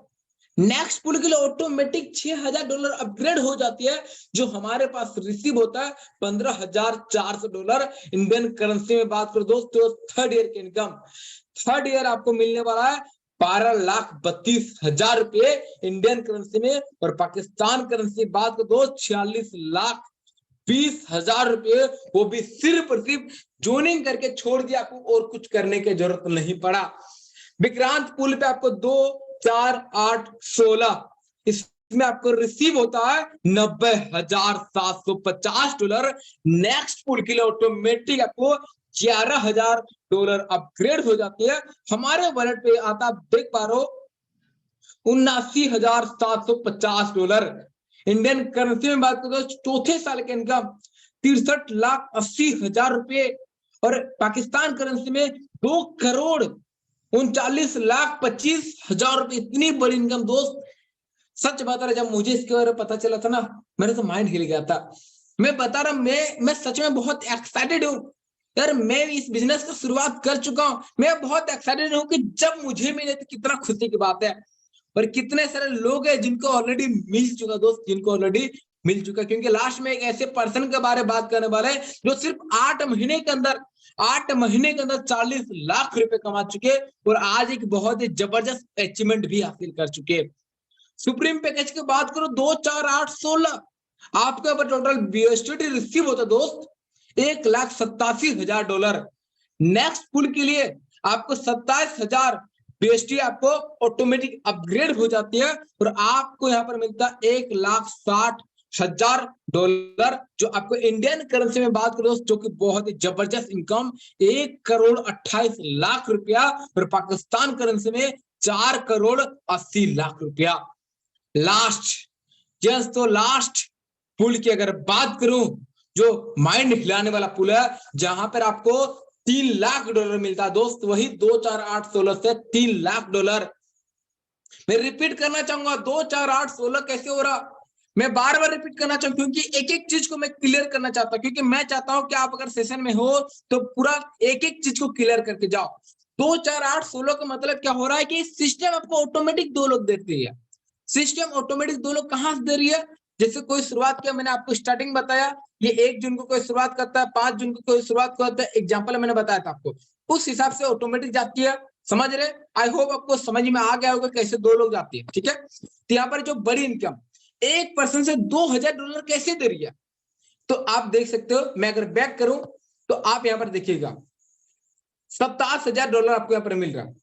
नेक्स्ट पुल के लिए ऑटोमेटिक $6,000 अपग्रेड हो जाती है, जो हमारे पास रिसीव होता है $15,400 इंडियन करेंसी में बात करो दोस्तों। थर्ड ईयर की इनकम, थर्ड ईयर आपको मिलने वाला है 12,32,000 रुपये इंडियन करेंसी में, और पाकिस्तान करेंसी बात करो दोस्त 46,20,000 रुपये। वो भी सिर्फ और सिर्फ जोनिंग करके छोड़ दिया, आपको और कुछ करने की जरूरत नहीं पड़ा। विक्रांत पुल पे आपको 2, 4, 8, 16, इसमें आपको रिसीव होता है $90,750। नेक्स्ट पुल के लिए ऑटोमेटिक आपको $11,000 अपग्रेड हो जाती है। हमारे वॉलेट पे आता आप देख पा रहे हो $79,750। इंडियन करेंसी में बात करो चौथे साल के इनकम 63,80,000 रुपये, और पाकिस्तान करेंसी में 2,39,25,000 रुपये। इतनी बड़ी इनकम दोस्त, सच बता रहा, जब मुझे इसके बारे में पता चला था ना, मेरा तो माइंड हिल गया था। मैं बता रहा, मैं सच में बहुत एक्साइटेड हूँ यार मैं इस बिजनेस का शुरुआत कर चुका हूँ, मैं बहुत एक्साइटेड हूँ कि जब मुझे मिले तो कितना खुशी की बात है। और कितने सारे लोग हैं जिनको ऑलरेडी मिल चुका दोस्त, जिनको ऑलरेडी मिल चुका, क्योंकि लास्ट में एक ऐसे पर्सन के बारे में बात करने वाले हैं जो सिर्फ 8 महीने के अंदर 40 लाख रुपए कमा चुके और आज एक बहुत ही जबरदस्त अचीवमेंट भी हासिल कर चुके। सुप्रीम पैकेज की बात करो 2 4 8 16 आपके ऊपर टोटल बीएसटी रिसीव होता दोस्त $1,87,000। नेक्स्ट पुल के लिए आपको 27,000 बीएसटी आपको ऑटोमेटिक अपग्रेड हो जाती है और आपको यहाँ पर मिलता है $1,60,000, जो आपको इंडियन करेंसी में बात करो जो कि बहुत ही जबरदस्त इनकम, 1,28,00,000 रुपया, और पाकिस्तान करेंसी में 4,80,00,000 रुपया। लास्ट तो लास्ट पुल की अगर बात करूं जो माइंड हिलाने वाला पुल है, जहां पर आपको $3,00,000 मिलता है दोस्त, वही 2 4 8 16 से $3,00,000। मैं रिपीट करना चाहूंगा 2 4 8 16 कैसे हो रहा, मैं बार बार रिपीट करना चाहूंगा क्योंकि एक एक चीज को मैं क्लियर करना चाहता हूं, क्योंकि मैं चाहता हूं कि आप अगर सेशन में हो तो पूरा एक एक चीज को क्लियर करके जाओ। 2 4 8 16 का मतलब क्या हो रहा है कि सिस्टम आपको ऑटोमेटिक 2 लोग देती है। सिस्टम ऑटोमेटिक 2 लोग कहां से दे रही है, जैसे कोई शुरुआत किया, मैंने आपको स्टार्टिंग बताया ये 1 जून को कोई शुरुआत करता है, 5 जून को कोई शुरुआत करता है, एग्जांपल मैंने बताया था आपको, उस हिसाब से ऑटोमेटिक जाती है। समझ रहे, आई होप आपको समझ में आ गया होगा कैसे 2 लोग जाती है। ठीक है, तो यहाँ पर जो बड़ी इनकम एक पर्सन से $2,000 कैसे दे रही है, तो आप देख सकते हो। मैं अगर बैक करूं तो आप यहाँ पर देखिएगा $27,000 आपको यहाँ पर मिल रहा है।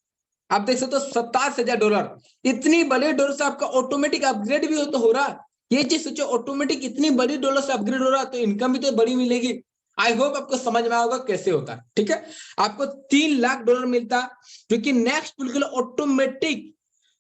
आप देख सकते हो $27,000, इतनी बड़ी डॉलर से आपका ऑटोमेटिक अपग्रेड भी हो रहा है। ये चीज सोचो, ऑटोमेटिक इतनी बड़ी डॉलर से अपग्रेड हो रहा है तो इनकम भी तो बड़ी मिलेगी। आई होप आपको समझ में आएगा कैसे होता है। ठीक है, आपको $3,00,000 मिलता है, क्योंकि नेक्स्ट पुल के लिए ऑटोमेटिक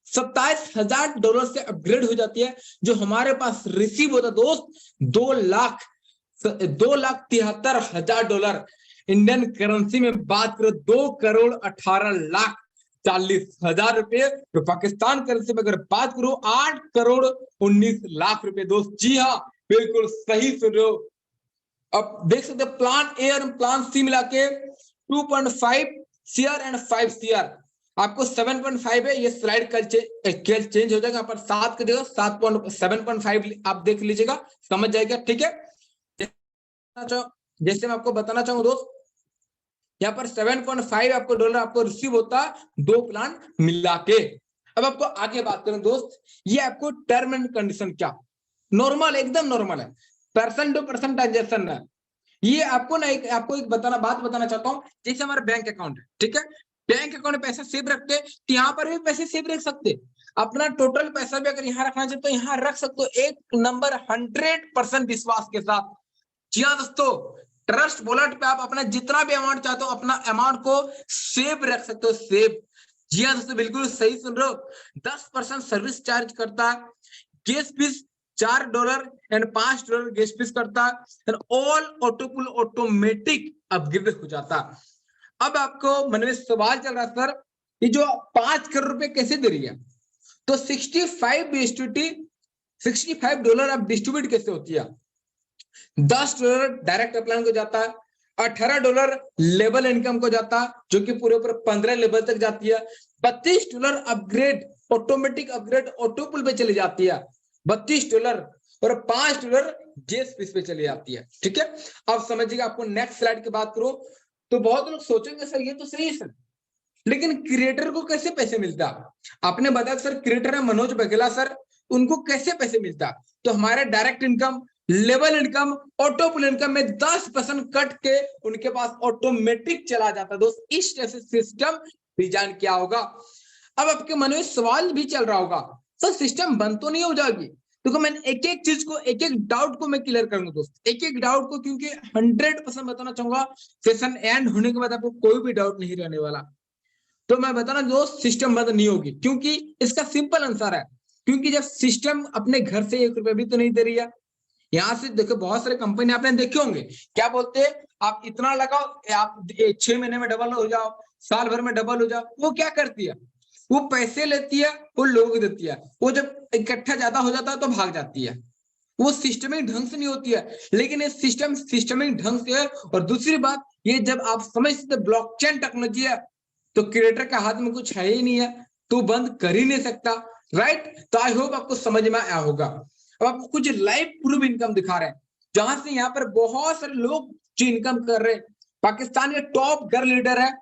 $27,000 से अपग्रेड हो जाती है, जो हमारे पास रिसीव होता दोस्त $2,73,000 इंडियन करेंसी में बात करो 2,18,40,000 रुपए, तो पाकिस्तान करेंसी में अगर बात करो 8,19,00,000 रुपए दोस्त। जी हाँ, बिल्कुल सही सुन रहे हो। अब देख सकते प्लान ए और प्लान सी मिला के 2.5 CR एंड 5 CR, आपको 7.5 है। ये स्लाइड कल चेंज हो जाएगा, यहाँ पर 7 की जगह 7.5 आप देख लीजिएगा, समझ जाएगा। ठीक है, जैसे मैं आपको बताना चाहूंगा दोस्त, यहाँ पर 7.5 आपको डॉलर आपको रिसीव होता है 2 प्लान मिला के। अब आपको आगे बात करें दोस्त, ये आपको टर्म एंड कंडीशन क्या नॉर्मल, एकदम नॉर्मल है, पर्सन टू पर्सन ट्रांजेक्शन है। ये आपको ना आपको एक बात बताना चाहता हूँ, जैसे हमारा बैंक अकाउंट है, ठीक है, बैंक अकाउंट में पैसा सेव रखते हैं तो यहाँ पर भी पैसे सेव रख सकते, अपना टोटल पैसा भी अगर यहाँ रखना चाहते तो यहाँ रख सकते हो, एक नंबर 100% विश्वास के साथ। जी हाँ दोस्तों, ट्रस्ट वॉलेट पे आप अपना जितना भी अमाउंट चाहते हो अपना अमाउंट को सेव रख सकते हो, सेव। जी हाँ दोस्तों, बिल्कुल सही सुन रहे हो। 10% सर्विस चार्ज करता है, gas fees $4 and $5 gas fees करता है, ऑल ऑटोपुल ऑटोमेटिक अपग्रेड हो जाता। अब आपको मन में सवाल चल रहा सर, ये जो 5 करोड़ रुपए कैसे दे रही है, तो 65 डॉलर अब डिस्ट्रीब्यूट कैसे होती है। $10 डायरेक्ट अपलाइन को जाता है, $18 लेवल इनकम को जाता है, जो कि पूरे ऊपर 15 लेवल तक जाती है। $32 अपग्रेड ऑटोमेटिक अपग्रेड ऑटोपुल पे चली जाती है, $32, और $5 गैस फीस पे चली जाती है। ठीक है, अब समझिएगा। आपको नेक्स्ट स्लाइड की बात करो तो बहुत लोग सोचेंगे सर ये तो सही है सर, लेकिन क्रिएटर को कैसे पैसे मिलता। आपने बताया सर क्रिएटर है मनोज बघेला सर, उनको कैसे पैसे मिलता, तो हमारे direct income, level income, ऑटोपुल income में 10% कट के उनके पास ऑटोमेटिक चला जाता है दोस्त। इस तरह से सिस्टम डिजाइन किया होगा। अब आपके मन में सवाल भी चल रहा होगा, सर सिस्टम बंद तो नहीं हो जाएगी, तो मैं एक एक चीज को, एक एक डाउट को मैं क्लियर करूंगा दोस्त, एक एक डाउट को, क्योंकि 100% बताना चाहूंगा सेशन एंड होने के बाद आपको कोई भी डाउट नहीं रहने वाला। तो मैं बताना दोस्त, सिस्टम बंद नहीं होगी, क्योंकि इसका सिंपल आंसर है, क्योंकि जब सिस्टम अपने घर से 1 रुपया भी तो नहीं दे रही है। यहाँ से देखो बहुत सारे कंपनी आपने देखे होंगे, क्या बोलते हैं, आप इतना लगाओ, आप 6 महीने में डबल हो जाओ, साल भर में डबल हो जाओ। वो क्या करती है, वो पैसे लेती है, वो लोगों को देती है, वो जब इकट्ठा ज्यादा हो जाता है तो भाग जाती है। वो सिस्टमिक ढंग से नहीं होती है, लेकिन ये सिस्टमिक ढंग से है। और दूसरी बात, ये जब आप समझते ब्लॉकचेन टेक्नोलॉजी है तो क्रिएटर के हाथ में कुछ है ही नहीं है, तो बंद कर ही नहीं सकता, राइट। तो आई होप आपको समझ में आया होगा। अब आपको कुछ लाइव प्रूफ इनकम दिखा रहे हैं, जहां से यहाँ पर बहुत सारे लोग जो इनकम कर रहे हैं। पाकिस्तान के टॉप गर्ल लीडर है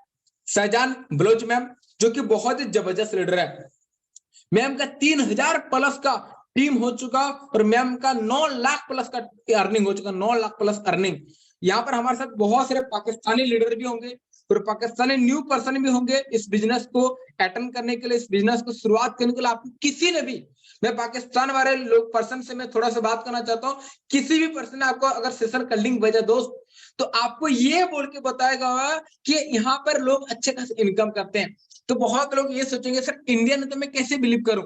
शहजान बलोच मैम, जो कि बहुत ही जबरदस्त लीडर है। मैम का 3000 प्लस का टीम हो चुका और मैम का 9 लाख प्लस का अर्निंग हो चुका, 9 लाख प्लस अर्निंग। यहाँ पर हमारे साथ बहुत सारे पाकिस्तानी लीडर भी होंगे और पाकिस्तानी न्यू पर्सन भी होंगे इस बिजनेस को अटेंड करने के लिए, इस बिजनेस को शुरुआत करने के लिए। आपको किसी ने भी, मैं पाकिस्तान वाले लोग पर्सन से मैं थोड़ा सा बात करना चाहता हूँ, किसी भी पर्सन ने आपको अगर सेशन का लिंक भेजा दोस्त, तो आपको ये बोल के बताएगा कि यहाँ पर लोग अच्छे खासे इनकम करते हैं। तो बहुत लोग ये सोचेंगे सर इंडिया ने तो मैं कैसे बिलीव करूं।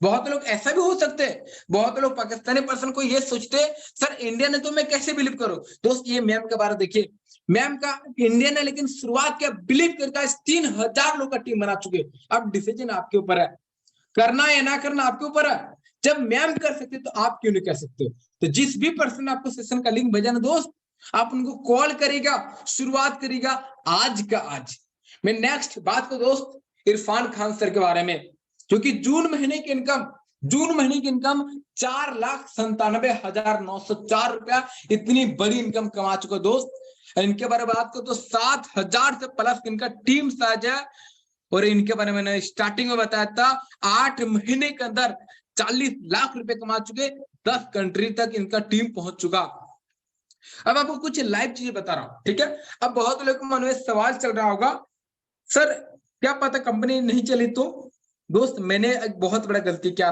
बहुत लोग ऐसा भी हो सकते हैं, बहुत लोग पाकिस्तानी पर्सन को ये सोचते हैं सर इंडिया ने तो मैं कैसे बिलीव करूं। दोस्त ये मैम के बारे देखिए, मैम का इंडिया ने लेकिन शुरुआत किया बिलीव करके 3000 लोग का टीम बना चुके। अब डिसीजन आपके ऊपर है, करना या ना करना आपके ऊपर है। जब मैम कर सकते तो आप क्यों नहीं कर सकते। तो जिस भी पर्सन ने आपको सेशन का लिंक भेजा ना दोस्त, आप उनको कॉल करेगा, शुरुआत करेगा आज का आज। मैं नेक्स्ट बात को दोस्त इरफान खान सर के बारे में, क्योंकि जून महीने की इनकम 4,97,904 रुपया, इतनी बड़ी इनकम कमा चुका दोस्त। इनके बारे में बात को तो 7,000 से प्लस इनका टीम साज है और इनके बारे में मैंने स्टार्टिंग में बताया था 8 महीने के अंदर 40 लाख रुपए कमा चुके, 10 कंट्री तक इनका टीम पहुंच चुका। अब आपको कुछ लाइव चीजें बता रहा हूं, ठीक है। अब बहुत लोगों के मन में सवाल चल रहा होगा सर क्या पता कंपनी नहीं चली तो। दोस्त मैंने एक बहुत बड़ा गलती किया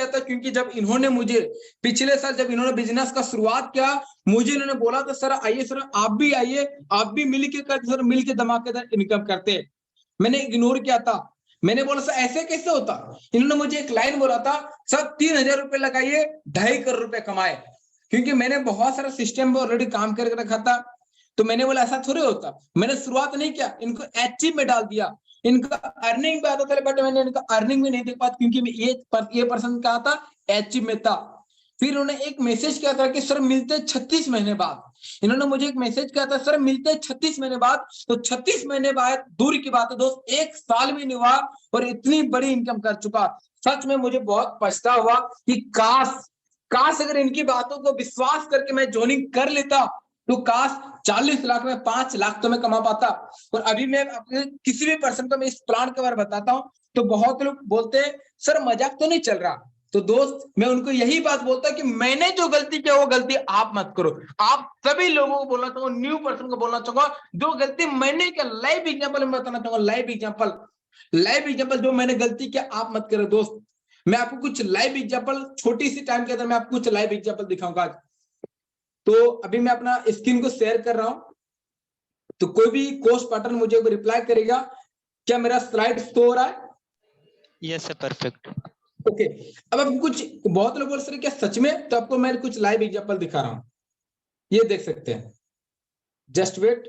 था, क्योंकि जब इन्होंने मुझे पिछले साल जब इन्होंने बिजनेस का शुरुआत किया, मुझे इन्होंने बोला था सर आइए सर आप भी आइए, आप भी मिलके करते सर, मिलके धमाकेदार इनकम करते। मैंने इग्नोर किया था, मैंने बोला सर ऐसे कैसे होता। इन्होंने मुझे एक लाइन बोला था सर 3000 रुपए लगाइए 2.5 करोड़ रुपए कमाए, क्योंकि मैंने बहुत सारा सिस्टम पे ऑलरेडी काम करके रखा था। तो मैंने बोला ऐसा थोड़े होता, मैंने शुरुआत नहीं किया, इनको एचई में डाल दिया, इनका अर्निंग भी आता था बट मैंने इनका अर्निंग भी नहीं देख पाया, क्योंकि ये पर्सन कहा था एचई में था। फिर उन्होंने एक मैसेज किया था कि सर मिलते 36 महीने बाद, इन्होंने मुझे एक मैसेज किया था सर मिलते 36 महीने बाद। तो 36 महीने बाद दूर की बात है दोस्त, 1 साल भी नहीं हुआ और इतनी बड़ी इनकम कर चुका। सच में मुझे बहुत पछता हुआ कि काश अगर इनकी बातों को विश्वास करके मैं ज्वाइनिंग कर लेता, तो काश 40 लाख में 5 लाख तो मैं कमा पाता। और अभी मैं अपने किसी भी पर्सन को मैं इस प्लान के बारे में बताता हूं, तो बहुत लोग बोलते हैं सर मजाक तो नहीं चल रहा। तो दोस्त मैं उनको यही बात बोलता कि मैंने जो गलती किया वो गलती आप मत करो। आप सभी लोगों को बोलना चाहूंगा, न्यू पर्सन को बोलना चाहूंगा, जो गलती मैंने किया लाइव एग्जाम्पल में बताना चाहूंगा, लाइव एग्जाम्पल जो मैंने गलती किया आप मत करो दोस्त। मैं आपको कुछ लाइव एग्जाम्पल छोटी सी टाइम के अंदर मैं आपको कुछ लाइव एग्जाम्पल दिखाऊंगा आज। तो अभी मैं अपना स्क्रीन को शेयर कर रहा हूं, तो कोई भी कोर्स पैटर्न मुझे रिप्लाई करेगा। क्या मेरा स्लाइड शो हो रहा है? Yes sir perfect. ओके। अब आप कुछ बहुत लोग बोल रहे क्या सच में, तो आपको मैं कुछ लाइव एग्जांपल दिखा रहा हूं, ये देख सकते हैं। जस्ट वेट,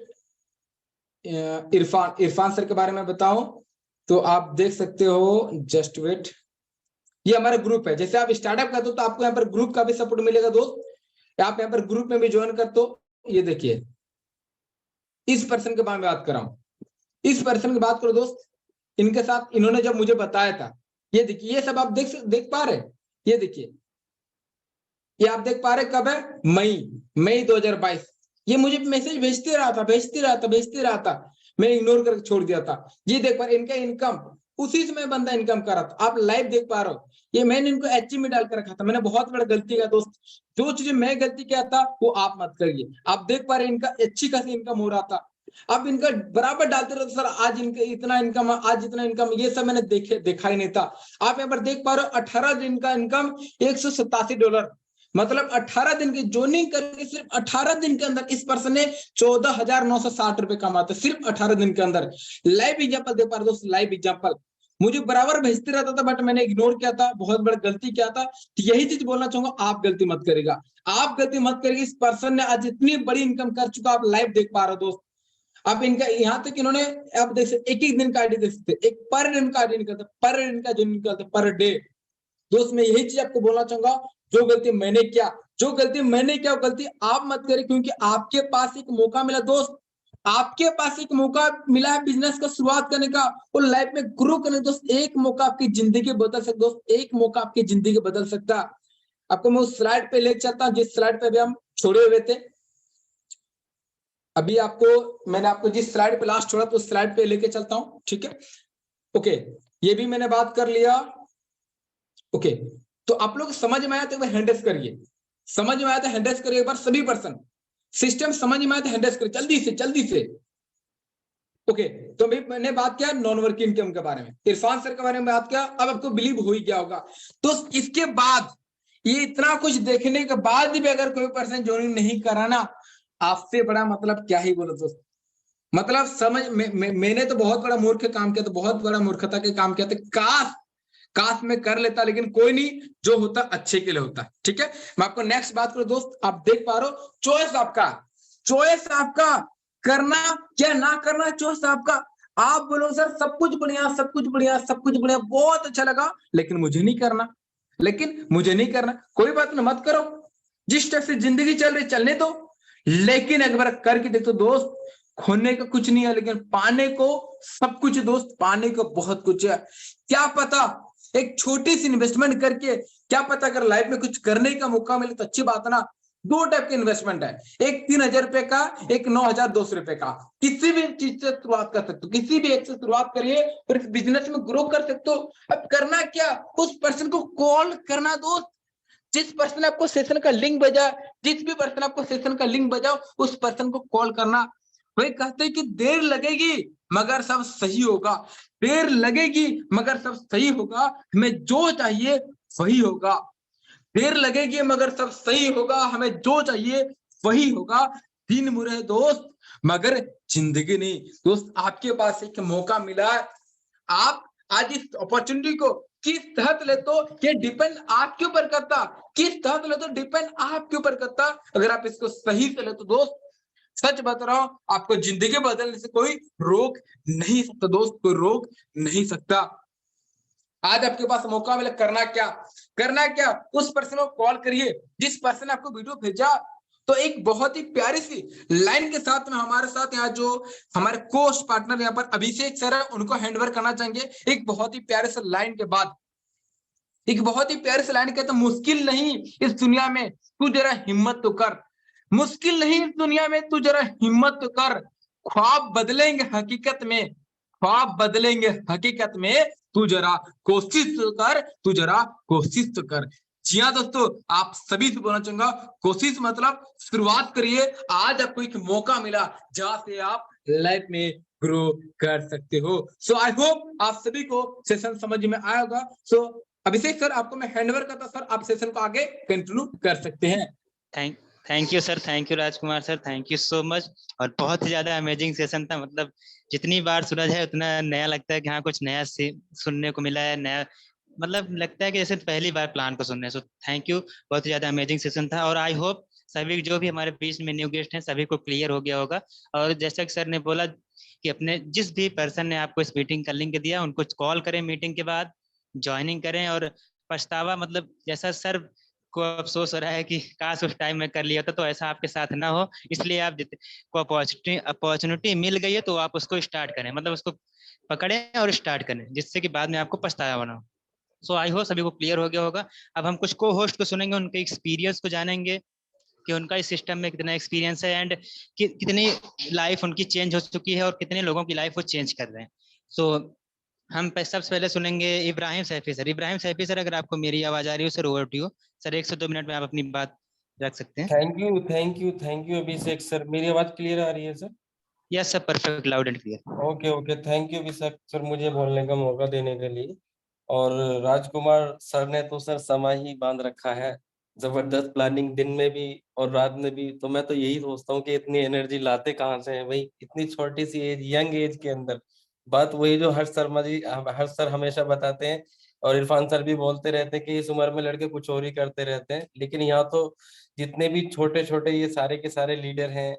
इरफान सर के बारे में बताऊं तो आप देख सकते हो। जस्ट वेट, ये हमारा ग्रुप है। जैसे आप स्टार्टअप करते हो तो आपको यहाँ पर ग्रुप का भी सपोर्ट मिलेगा दोस्त, आप यहाँ पर ग्रुप में भी ज्वाइन करते हो। ये देखिए इस पर्सन के बारे में बात कर रहा हूं, इस पर्सन की बात करो दोस्त। इनके साथ इन्होंने जब मुझे बताया था, ये देखिए ये सब आप देख पा रहे, ये देखिए ये आप देख पा रहे कब है, मई 2022। ये मुझे मैसेज भेजते रहा था, मैं इग्नोर करके छोड़ दिया था। ये देख पा रहे इनका इनकम उसी समय बंदा इनकम कर रहा था, आप लाइव देख पा रहे हो। ये मैंने इनको एचई में डाल कर रखा था, मैंने बहुत बड़ा गलती किया दोस्त। जो चीज मैं गलती किया था वो आप मत करिए। आप देख पा रहे इनका अच्छी खासी इनकम हो रहा था, अब इनका बराबर डालते रहते सर आज इनका इतना इनकम, आज इतना इनकम, ये सब मैंने देखा ही नहीं था। आप यहाँ पर देख पा रहे हो 18 दिन का इनकम $187, मतलब 18 दिन की ज्वाइनिंग करके सिर्फ 18 दिन के अंदर इस पर्सन ने 14,960 रुपए कमाते, सिर्फ 18 दिन के अंदर। लाइव एग्जाम्पल दे पा रहे दोस्त, लाइव एग्जाम्पल मुझे बराबर भेजते रहता था बट मैंने इग्नोर किया था, बहुत बड़ा गलती किया था। तो यही चीज बोलना चाहूंगा, आप गलती मत करेगा, आप गलती मत करेगी। इस पर्सन ने आज इतनी बड़ी इनकम कर चुका, आप लाइव देख पा रहे हो दोस्त। अब इनका यहाँ तक इन्होंने आप देख सकते एक दिन का आईडी देख सकते, एक पर दिन का आईडी निकलता, पर दिन का जो निकलता पर डे। दोस्त मैं यही चीज आपको बोलना चाहूंगा, जो गलती मैंने किया, जो गलती मैंने क्या गलती आप मत करें, क्योंकि आपके पास एक मौका मिला दोस्त, आपके पास एक मौका मिला है बिजनेस का शुरुआत करने का और लाइफ में ग्रो करने का। दोस्त एक मौका आपकी जिंदगी बदल सकता, दोस्त एक मौका आपकी जिंदगी बदल सकता। आपको मैं उस स्लाइड पे ले चलता हूं जिस स्लाइड पे अभी हम छोड़े हुए थे। अभी आपको मैंने आपको जिस स्लाइड पे लास्ट छोड़ा तो उस स्लाइड पे लेके चलता हूं, ठीक है। ओके, ये भी मैंने बात कर लिया। ओके, तो आप लोग समझ में आया तो एक बार हैंड रेस करिए, समझ में आया तो हैंड रेस करिए एक बार सभी पर्सन। सिस्टम समझ में आया तो हैंड रेस करिए जल्दी से जल्दी से। ओके, तो भाई मैंने बात किया नॉन वर्किंग इनकम के बारे में, इरफान सर के बारे में बात किया, अब आपको बिलीव हो ही गया होगा। तो इसके बाद ये इतना कुछ देखने के बाद भी अगर कोई पर्सन ज्वाइन नहीं करा ना, आपसे बड़ा मतलब क्या ही बोलो दोस्त। मतलब समझ मैंने तो बहुत बड़ा मूर्ख काम किया, तो बहुत बड़ा मूर्खता के काम किया था। काश मैं कर लेता, लेकिन कोई नहीं, जो होता अच्छे के लिए होता। ठीक है, मैं आपको नेक्स्ट बात करूं दोस्त, आप देख पा रहे हो चॉइस आपका करना क्या ना करना, चॉइस आपका। आप बोलो सर सब कुछ बढ़िया सब कुछ बढ़िया सब कुछ बढ़िया, बहुत अच्छा लगा, लेकिन मुझे नहीं करना, कोई बात नहीं, मत करो। जिस टाइप से जिंदगी चल रही चलने दो, लेकिन एक बार करके देखो दोस्त, खोने का कुछ नहीं है, लेकिन पाने को सब कुछ दोस्त, पाने को बहुत कुछ है। क्या पता एक छोटी सी इन्वेस्टमेंट करके, क्या पता अगर लाइफ में कुछ करने का मौका मिले तो अच्छी बात है ना। दो टाइप के इन्वेस्टमेंट है, एक 3,000 रुपए का, एक 9,200 रुपए का। किसी भी चीज से शुरुआत कर सकते हो, किसी भी एक से शुरुआत करिए और इस बिजनेस में ग्रो कर सकते हो। अब करना क्या, उस पर्सन को कॉल करना दोस्त, जिस पर्सन आपको सेशन का लिंक भेजा, जिस भी पर्सन आपको सेशन का लिंक भेजा उस पर्सन को कॉल करना। वही कहते हैं कि देर लगेगी मगर सब सही होगा, देर लगेगी मगर सब सही होगा, हमें जो चाहिए वही होगा। देर लगेगी मगर सब सही होगा, हमें जो चाहिए वही होगा। दिन बुरे दोस्त मगर जिंदगी नहीं दोस्त। आपके पास एक मौका मिला है, आप आज इस अपॉर्चुनिटी को किस तरह ले तो ये डिपेंड आपके ऊपर करता, किस तरह ले तो डिपेंड आपके ऊपर करता। अगर आप इसको सही से ले तो दोस्त, सच बता रहा हूं, आपको जिंदगी बदलने से कोई रोक नहीं सकता दोस्त, कोई रोक नहीं सकता। आज आपके पास मौका मिला, करना क्या, उस पर्सन को कॉल करिए जिस पर्सन ने आपको वीडियो भेजा। तो एक बहुत ही प्यारी सी लाइन के साथ में हमारे साथ यहाँ जो हमारे कोस्ट पार्टनर यहाँ पर अभिषेक सर है, उनको हैंडओवर करना चाहेंगे। एक बहुत ही प्यारे से लाइन के बाद, एक बहुत ही प्यारे से लाइन कहते, मुश्किल नहीं इस दुनिया में तू जरा हिम्मत तो कर, मुश्किल नहीं इस दुनिया में तू जरा हिम्मत तो कर, ख्वाब बदलेंगे हकीकत में, ख्वाब बदलेंगे हकीकत में, तू जरा कोशिश तो कर, तू जरा कोशिश तो कर। जी हाँ दोस्तों, आप सभी से बोलना चाहूंगा, कोशिश मतलब शुरुआत करिए। आज आपको एक मौका मिला जहां से आप लाइफ में ग्रो कर सकते हो। सो आई होप आप सभी को सेशन समझ में आया होगा। सो अभिषेक सर, आपको मैं हैंडओवर करता, सर आप सेशन को आगे कंटिन्यू कर सकते हैं। Thank you sir, thank you Rajkumar sir, thank you so much. और बहुत ही ज्यादा अमेजिंग सेशन था, मतलब जितनी बार सुना जाए उतना नया लगता है कि हाँ कुछ नया सुनने को मिला है, नया मतलब लगता है कि जैसे पहली बार प्लान को सुनने। सो थैंक यू, बहुत ही ज्यादा अमेजिंग सेशन था। और आई होप सभी जो भी हमारे बीच में न्यू गेस्ट हैं सभी को क्लियर हो गया होगा। और जैसा कि सर ने बोला कि अपने जिस भी पर्सन ने आपको इस मीटिंग का लिंक दिया उनको कॉल करें, मीटिंग के बाद ज्वाइनिंग करें। और पछतावा मतलब जैसा सर को अफसोस हो रहा है कि काश उस टाइम में कर लिया था, तो ऐसा आपके साथ ना हो, इसलिए आप को अपॉर्चुनिटी मिल गई है तो आप उसको स्टार्ट करें, मतलब उसको पकड़ें और स्टार्ट करें, जिससे कि बाद में आपको पछतावा ना हो। सो आई होप सभी को क्लियर हो गया होगा। अब हम कुछ को होस्ट को सुनेंगे, उनके एक्सपीरियंस को जानेंगे कि उनका इस सिस्टम में कितना एक्सपीरियंस है एंड कितनी लाइफ उनकी चेंज हो चुकी है और कितने लोगों की लाइफ वो चेंज कर रहे हैं। सो हम सबसे पहले सुनेंगे इब्राहिम सैफी सर। इब्राहिम सैफी सर, अगर आपको मेरी आवाज आ रही हो sir, over to you sir. 1 से 2 मिनट में आप अपनी बात रख सकते हैं। Thank you Abhishek sir. मेरी आवाज क्लियर आ रही है sir? Yes sir, perfect, loud and clear. Okay, thank you Abhishek sir मुझे बोलने का मौका देने के लिए। और राजकुमार सर ने तो सर समय ही बांध रखा है, जबरदस्त प्लानिंग दिन में भी और रात में भी। तो मैं तो यही सोचता हूँ कि इतनी एनर्जी लाते कहाँ से हैं भाई, इतनी छोटी सी एज, यंग एज के अंदर। बात वही जो हर्ष शर्मा जी, हर्ष सर हमेशा बताते हैं और इरफान सर भी बोलते रहते हैं कि इस उम्र में लड़के कुछ और ही करते रहते हैं। लेकिन यहाँ तो जितने भी छोटे छोटे ये सारे के सारे लीडर हैं,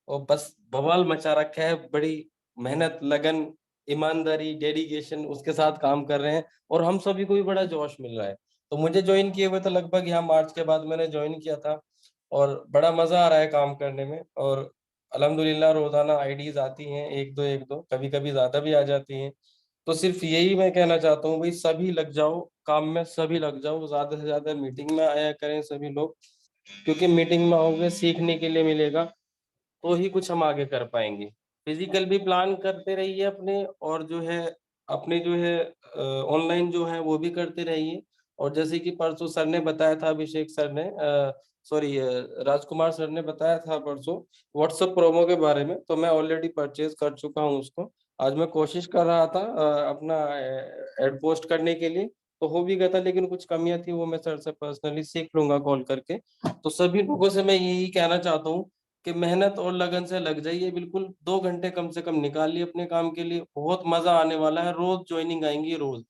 और बस बवाल मचा रखा है। बड़ी मेहनत, लगन, ईमानदारी, डेडिकेशन उसके साथ काम कर रहे हैं और हम सभी को भी बड़ा जोश मिल रहा है। तो मुझे ज्वाइन किए हुए तो लगभग यहाँ मार्च के बाद मैंने ज्वाइन किया था। और बड़ा मजा आ रहा है काम करने में। और अल्हम्दुलिल्लाह रोजाना आईडीज आती हैं, एक दो कभी कभी ज्यादा भी आ जाती हैं। तो सिर्फ यही मैं कहना चाहता हूँ भाई, सभी लग जाओ काम में, सभी लग जाओ, ज्यादा से ज्यादा मीटिंग में आया करें सभी लोग, क्योंकि मीटिंग में आओगे सीखने के लिए मिलेगा, तो ही कुछ हम आगे कर पाएंगे। फिजिकल भी प्लान करते रहिए अपने, और जो है अपने जो है ऑनलाइन जो है वो भी करते रहिए। और जैसे कि परसों सर ने बताया था, अभिषेक सर ने सॉरी राजकुमार सर ने बताया था परसों व्हाट्सएप प्रोमो के बारे में, तो मैं ऑलरेडी परचेज कर चुका हूँ उसको। आज मैं कोशिश कर रहा था अपना एड पोस्ट करने के लिए, तो हो भी गया था, लेकिन कुछ कमियां थी, वो मैं सर से पर्सनली सीख लूंगा कॉल करके। तो सभी लोगों से मैं यही कहना चाहता हूँ कि मेहनत और लगन से लग जाइए, बिल्कुल 2 घंटे कम से कम निकालिए अपने काम के लिए, बहुत मजा आने वाला है। रोज ज्वाइनिंग आएंगी रोज,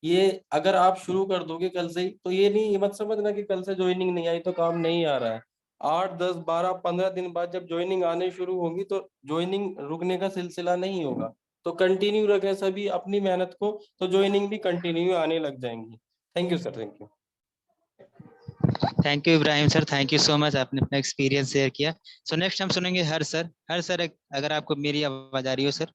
ये अगर आप शुरू कर दोगे कल से ही, तो ये नहीं, ये मत समझना कि कल से ज्वाइनिंग नहीं आई तो काम नहीं आ रहा है। 8 10 12 15 दिन बाद जब ज्वाइनिंग आने शुरू होगी, तो ज्वाइनिंग रुकने का सिलसिला नहीं होगा। तो कंटिन्यू रखें सभी अपनी मेहनत को, तो ज्वाइनिंग भी कंटिन्यू आने लग जाएंगी। Thank you sir, thank you. Thank you Ibrahim sir, thank you so much, आपने अपना एक्सपीरियंस शेयर किया। सो नेक्स्ट हम सुनेंगे हर सर। हर सर, अगर आपको मेरी आवाज आ रही हो सर,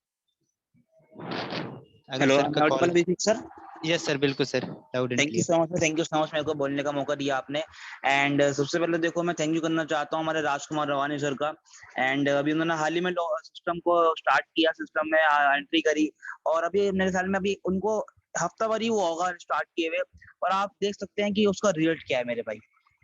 अगर हेलो, सर का call. Audible basic sir. Yes sir, बिल्कुल sir, loud and thank you clear. So much, thank you so much मेरे को बोलने का मौका दिया आपने। एंड सबसे पहले देखो, मैं थैंक यू करना चाहता हूँ हमारे राजकुमार रवानी सर का। एंड अभी उन्होंने हाल ही में सिस्टम को स्टार्ट किया, सिस्टम में एंट्री करी, और अभी मेरे ख्याल में अभी उनको हफ्ता भर ही हुआ होगा स्टार्ट किए हुए, और आप देख सकते हैं कि उसका रिजल्ट क्या है मेरे भाई।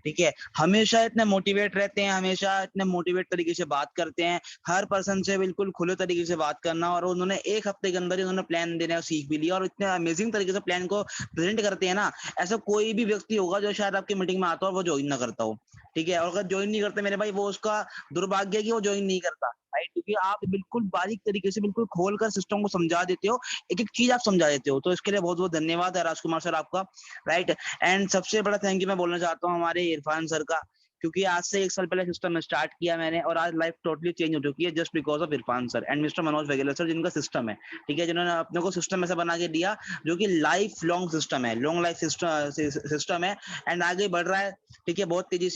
ठीक है, हमेशा इतने मोटिवेट रहते हैं, हमेशा इतने मोटिवेट तरीके से बात करते हैं, हर पर्सन से बिल्कुल खुले तरीके से बात करना, और उन्होंने 1 हफ्ते के अंदर ही उन्होंने प्लान देना सीख भी लिया, और इतने अमेजिंग तरीके से प्लान को प्रेजेंट करते हैं ना। ऐसा कोई भी व्यक्ति होगा जो शायद आपकी मीटिंग में आता हो और वो ज्वाइन ना करता हो। ठीक है, और अगर ज्वाइन नहीं करते मेरे भाई, वो उसका दुर्भाग्य है कि वो ज्वाइन नहीं करता, राइट? क्योंकि आप बिल्कुल बारीक तरीके से बिल्कुल खोलकर सिस्टम को समझा देते हो, एक एक चीज आप समझा देते हो, तो इसके लिए बहुत बहुत धन्यवाद है राजकुमार सर आपका, राइट। एंड सबसे बड़ा थैंक यू मैं बोलना चाहता हूँ हमारे इरफान सर का, क्योंकि आज से 1 साल पहले सिस्टम स्टार्ट किया मैंने, और आज लाइफ टोटली चेंज हो चुकी है just because of Irfan sir and mister Manoj Vaghela sir, जिनका सिस्टम है। ठीक है, जिन्होंने अपने को सिस्टम ऐसा बना के दिया जो कि लाइफ लॉन्ग सिस्टम है, लॉन्ग लाइफ सिस्टम है, एंड आगे बढ़ रहा है। ठीक है, बहुत तेजी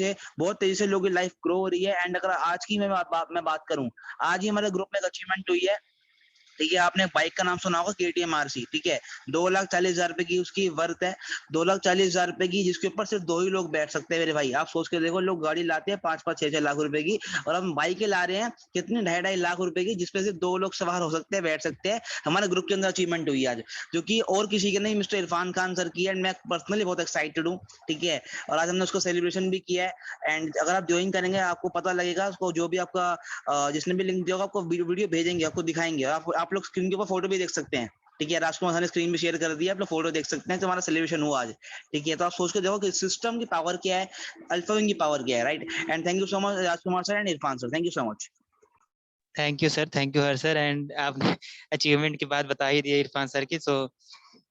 से लोगों की लाइफ ग्रो हो रही है। एंड अगर आज की मैं बात करूं, आज ही हमारे ग्रुप में एक अचीवमेंट हुई है। ठीक है, आपने बाइक का नाम सुना होगा, KTM RC। ठीक है, 2,40,000 रुपए की उसकी वर्थ है, 2,40,000 रुपए की, जिसके ऊपर सिर्फ 2 ही लोग बैठ सकते हैं मेरे भाई। आप सोच के देखो, लोग गाड़ी लाते हैं 5-5 6-6 लाख रुपए की, और हम बाइकें ला रहे हैं कितनी 2.5-2.5 लाख रुपए की, जिसपे सिर्फ 2 लोग सवार हो सकते हैं, बैठ सकते हैं। हमारे ग्रुप के अंदर अचीवमेंट हुई आज, जो कि और किसी के नहीं, मिस्टर इरफान खान सर की है, एंड मैं पर्सनली बहुत एक्साइटेड हूँ। ठीक है, और आज हमने उसको सेलिब्रेशन भी किया है। एंड अगर आप ज्वाइन करेंगे आपको पता लगेगा, उसको जो भी आपका जिसने भी लिंक दिया होगा आपको वीडियो भेजेंगे, आपको दिखाएंगे, आप लोग स्क्रीन के ऊपर फोटो भी देख सकते हैं। ठीक है, राजकुमार सर ने स्क्रीन भी शेयर कर दिया, आप लोग फोटो देख सकते हैं कि हमारा सेलिब्रेशन हुआ आज। ठीक है, तो आप सोच के देखो कि सिस्टम की पावर क्या है, अल्फा विंग की पावर क्या है, right. And thank you so much Rajkumar sir and Irfan sir, thank you so much. Thank you sir, thank you her sir. And आपने अचीवमेंट की बात बता ही दी है इरफान सर की, सो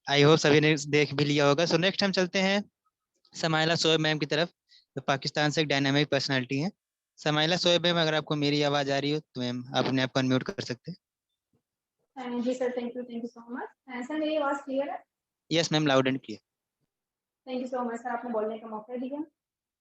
आई होप सभी ने देख भी लिया होगा। सो नेक्स्ट हम चलते हैं समाइला सोएब मैम की तरफ, जो पाकिस्तान से एक डायनामिक पर्सनालिटी है। समाइला सोएब मैम, अगर आपको मेरी आवाज आ रही हो तो मैम आप अपने आप को अनम्यूट कर सकते हैं। जी sir, thank you so much. Sir मेरी आवाज क्लियर है? Yes ma'am, loud and clear. Thank you so much sir, आपने बोलने का मौका दिया।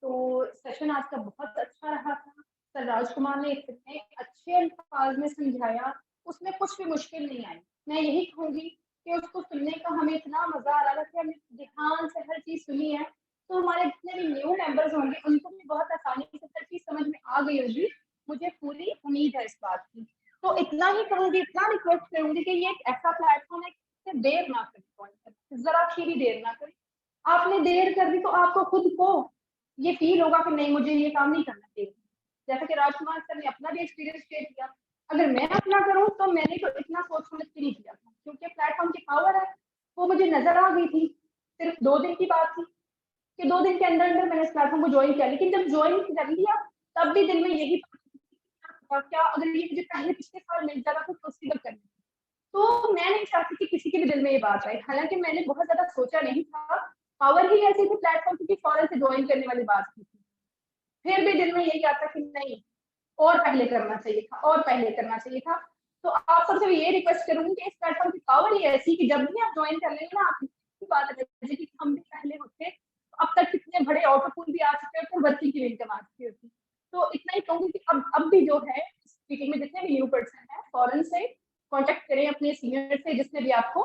तो सेशन आज का बहुत अच्छा रहा था सर। राजकुमार ने इतने अच्छे अल्फाज में समझाया, उसमें कुछ भी मुश्किल नहीं आई। मैं यही कहूंगी कि उसको सुनने का हमें इतना मजा आ रहा था कि हमने ध्यान से हर चीज सुनी है। तो हमारे जितने भी न्यू मेंबर्स होंगे उनको भी बहुत आसानी से हर चीज समझ में आ गई होगी, मुझे पूरी उम्मीद है इस बात की। तो इतना ही कहूंगी, इतना रिक्वेस्ट करूंगी कि ये एक ऐसा प्लेटफॉर्म है कि देर ना करें, जरा सी भी देर ना करें। आपने देर कर दी तो आपको खुद को ये फील होगा कि नहीं, मुझे ये काम नहीं करना चाहिए। जैसे कि राजकुमार सर ने अपना भी एक्सपीरियंस शेयर किया, अगर मैं अपना करूं तो मैंने तो इतना सोच समझ के नहीं किया था, क्योंकि प्लेटफॉर्म की पावर है वो मुझे नजर आ गई थी। सिर्फ 2 दिन की बात थी कि 2 दिन के अंदर अंदर मैंने इस प्लेटफॉर्म को ज्वाइन किया, लेकिन जब ज्वाइन कर लिया तब भी दिल में यही क्या अगर ये मुझे पहले पिछले साल मिल जाता तो पॉसिबल करना। तो मैं नहीं चाहती कि किसी के भी दिल में ये बात आए, हालांकि मैंने बहुत ज्यादा सोचा नहीं था, पावर ही ऐसी थी प्लेटफॉर्म की फौरन से ज्वाइन करने वाली बात की थी। फिर भी दिल में यही आता कि नहीं, और पहले करना चाहिए था, और पहले करना चाहिए था। तो आप सबसे ये रिक्वेस्ट करूंगी कि इस प्लेटफॉर्म की पावर ही ऐसी कि जब भी आप ज्वाइन कर लेंगे ना, आप बात है कि हम भी पहले होते, अब तक कितने बड़े ऑटो पूल भी आ चुके होते, वर्किंग की इनकम आ चुकी होती। तो इतना ही कहूंगी कि अब भी जो है इस मीटिंग में जितने भी न्यू पर्सन है फौरन से कांटेक्ट करें अपने सीनियर से जिसने भी आपको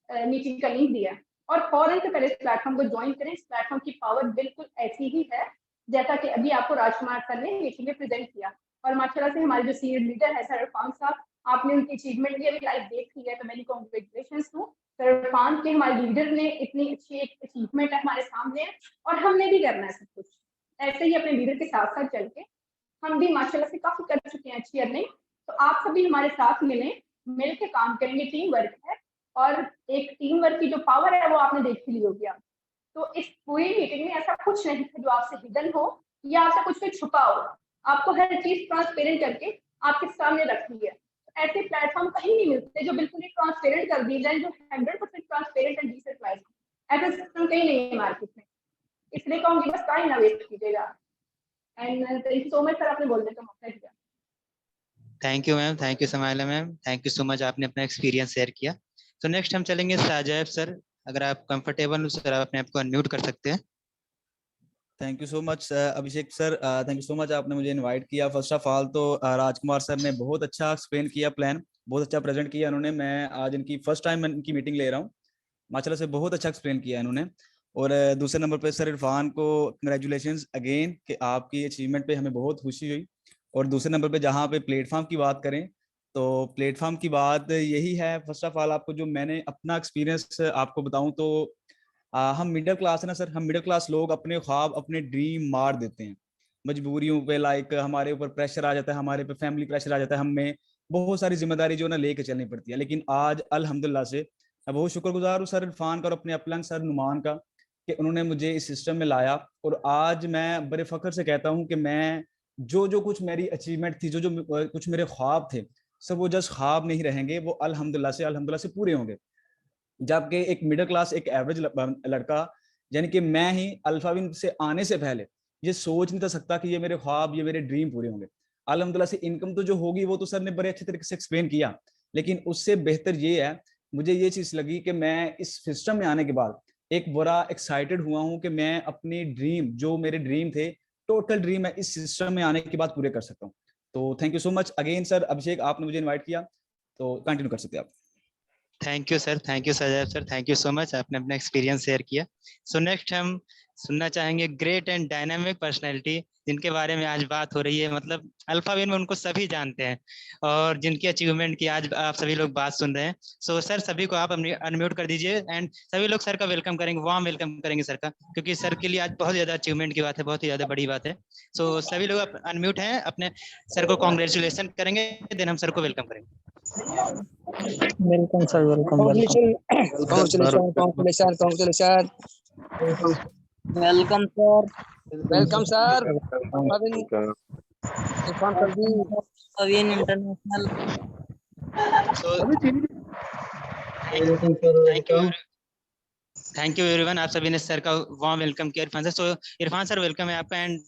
मीटिंग का लिंक दिया, और फौरन से पहले इस प्लेटफॉर्म को ज्वाइन करें। इस प्लेटफॉर्म की पावर बिल्कुल ऐसी ही है जैसा कि अभी आपको राजकुमार सर ने मीटिंग में प्रेजेंट किया। और माशाल्लाह से हमारे जो सीनियर लीडर है सर इरफान साहब, आपने उनकी अचीवमेंट भी अभी लाइव देख ली है, तो मेरी कॉन्ग्रेचुलेशंस टू सर इरफान के, हमारे लीडर ने इतनी अच्छी एक अचीवमेंट है हमारे सामने, और हमने भी करना है सब कुछ ऐसे ही अपने लीडर के साथ साथ चल के। हम भी माशाल्लाह से काफी कर चुके हैं अच्छी अर्निंग, तो आप सभी हमारे साथ मिलें, मिल के काम करेंगे। टीम वर्क है, और एक टीम वर्क की जो पावर है वो आपने देख ली होगी। तो इस पूरी मीटिंग में ऐसा कुछ नहीं था जो आपसे हिडन हो या आपसे कुछ भी छुपा हो, आपको हर चीज ट्रांसपेरेंट करके आपके सामने रखी है। ऐसे प्लेटफॉर्म कहीं नहीं मिलते जो बिल्कुल ही ट्रांसपेरेंट कर दिए जाए, जो 100% ट्रांसपेरेंट एंड डिसेंट्रलाइज्ड। ऐसा सिस्टम कहीं नहीं है मार्केट में, इसलिए कहूंगी बस टाइम ना वेस्ट कीजिएगा। And thank you so much sir, आपने बोलने का मौका दिया। Thank you ma'am, thank you Samaila ma'am, thank you so much, आपने अपना एक्सपीरियंस शेयर किया। तो नेक्स्ट हम चलेंगे साजैब सर, अगर आप कंफर्टेबल हो सर आप अपने आप को अनम्यूट कर सकते हैं। Thank you so much Abhishek sir, thank you so much आपने मुझे इनवाइट किया। फर्स्ट ऑफ ऑल तो राजकुमार सर ने बहुत अच्छा एक्सप्लेन किया, प्लान बहुत अच्छा प्रेजेंट किया इन्होंने। मैं आज इनकी फर्स्ट टाइम इनकी मीटिंग ले रहा हूँ, माशाल्लाह से बहुत अच्छा एक्सप्लेन किया इन्होंने। और दूसरे नंबर पे सर इरफान को कंग्रेचुलेशंस अगेन कि आपकी अचीवमेंट पे हमें बहुत खुशी हुई। और दूसरे नंबर पे जहाँ पे प्लेटफॉर्म की बात करें तो प्लेटफॉर्म की बात यही है, फर्स्ट ऑफ ऑल आपको जो मैंने अपना एक्सपीरियंस आपको बताऊं तो हम मिडिल क्लास है ना सर, हम मिडिल क्लास लोग अपने ख्वाब अपने ड्रीम मार देते हैं मजबूरियों पे। लाइक हमारे ऊपर प्रेशर आ जाता है, हमारे पे फैमिली प्रेशर आ जाता है, हमें बहुत सारी जिम्मेदारी जो ना लेके चलनी पड़ती है। लेकिन आज अल्हम्दुलिल्लाह से मैं बहुत शुक्रगुजार हूँ सर इरफान का और अपने अपलन सर नुमान का कि उन्होंने मुझे इस सिस्टम में लाया। और आज मैं बड़े फख्र से कहता हूँ कि मैं जो जो कुछ मेरी अचीवमेंट थी, जो जो कुछ मेरे ख्वाब थे, सब वो जस्ट ख्वाब नहीं रहेंगे, वो अल्हम्दुलिल्लाह से पूरे होंगे। जबकि एक मिडिल क्लास एक एवरेज लड़का यानी कि मैं ही अल्फाविन से आने से पहले ये सोच नहीं था सकता कि ये मेरे ख्वाब ये मेरे ड्रीम पूरे होंगे। अल्हम्दुलिल्लाह से इनकम तो जो होगी वो तो सर ने बड़े अच्छे तरीके से एक्सप्लेन किया, लेकिन उससे बेहतर ये है, मुझे ये चीज लगी कि मैं इस सिस्टम में आने के बाद एक बड़ा एक्साइटेड हुआ हूँ कि मैं अपनी ड्रीम जो मेरे ड्रीम थे, टोटल ड्रीम है, इस सिस्टम में आने के बाद पूरे कर सकता हूँ। तो thank you so much again sir Abhishek, आपने मुझे इन्वाइट किया, तो कंटिन्यू कर सकते हैं आप। Thank you sir, thank you Sajaib sir, thank you so much, आपने अपना एक्सपीरियंस शेयर किया। सो नेक्स्ट हम सुनना चाहेंगे ग्रेट एंड डायनामिक पर्सनैलिटी जिनके बारे में आज बात हो रही है। मतलब अल्फाबेट में उनको सभी जानते हैं और जिनकी अचीवमेंट की आज आप सभी लोग बात सुन रहे हैं। सो सर सभी को आप अनम्यूट कर दीजिए एंड सभी लोग सर का वेलकम करेंगे, वार्म वेलकम करेंगे सर का, क्योंकि सर के लिए आज बहुत ज्यादा अचीवमेंट की बात है, बहुत ही ज्यादा बड़ी बात है। सो सभी लोग अनम्यूट हैं, अपने सर को कॉन्ग्रेचुलेशन करेंगे, देन हम सर को वेलकम करेंगे। Welcome sir, welcome Congratulations, congratulations, congratulations. Welcome sir, Welcome, sir. Irfan Sarji. Avian International. So, thank you everyone, आप सभी ने सर का वार्म वेलकम किया Irfan sir. So Irfan sir welcome है आपका and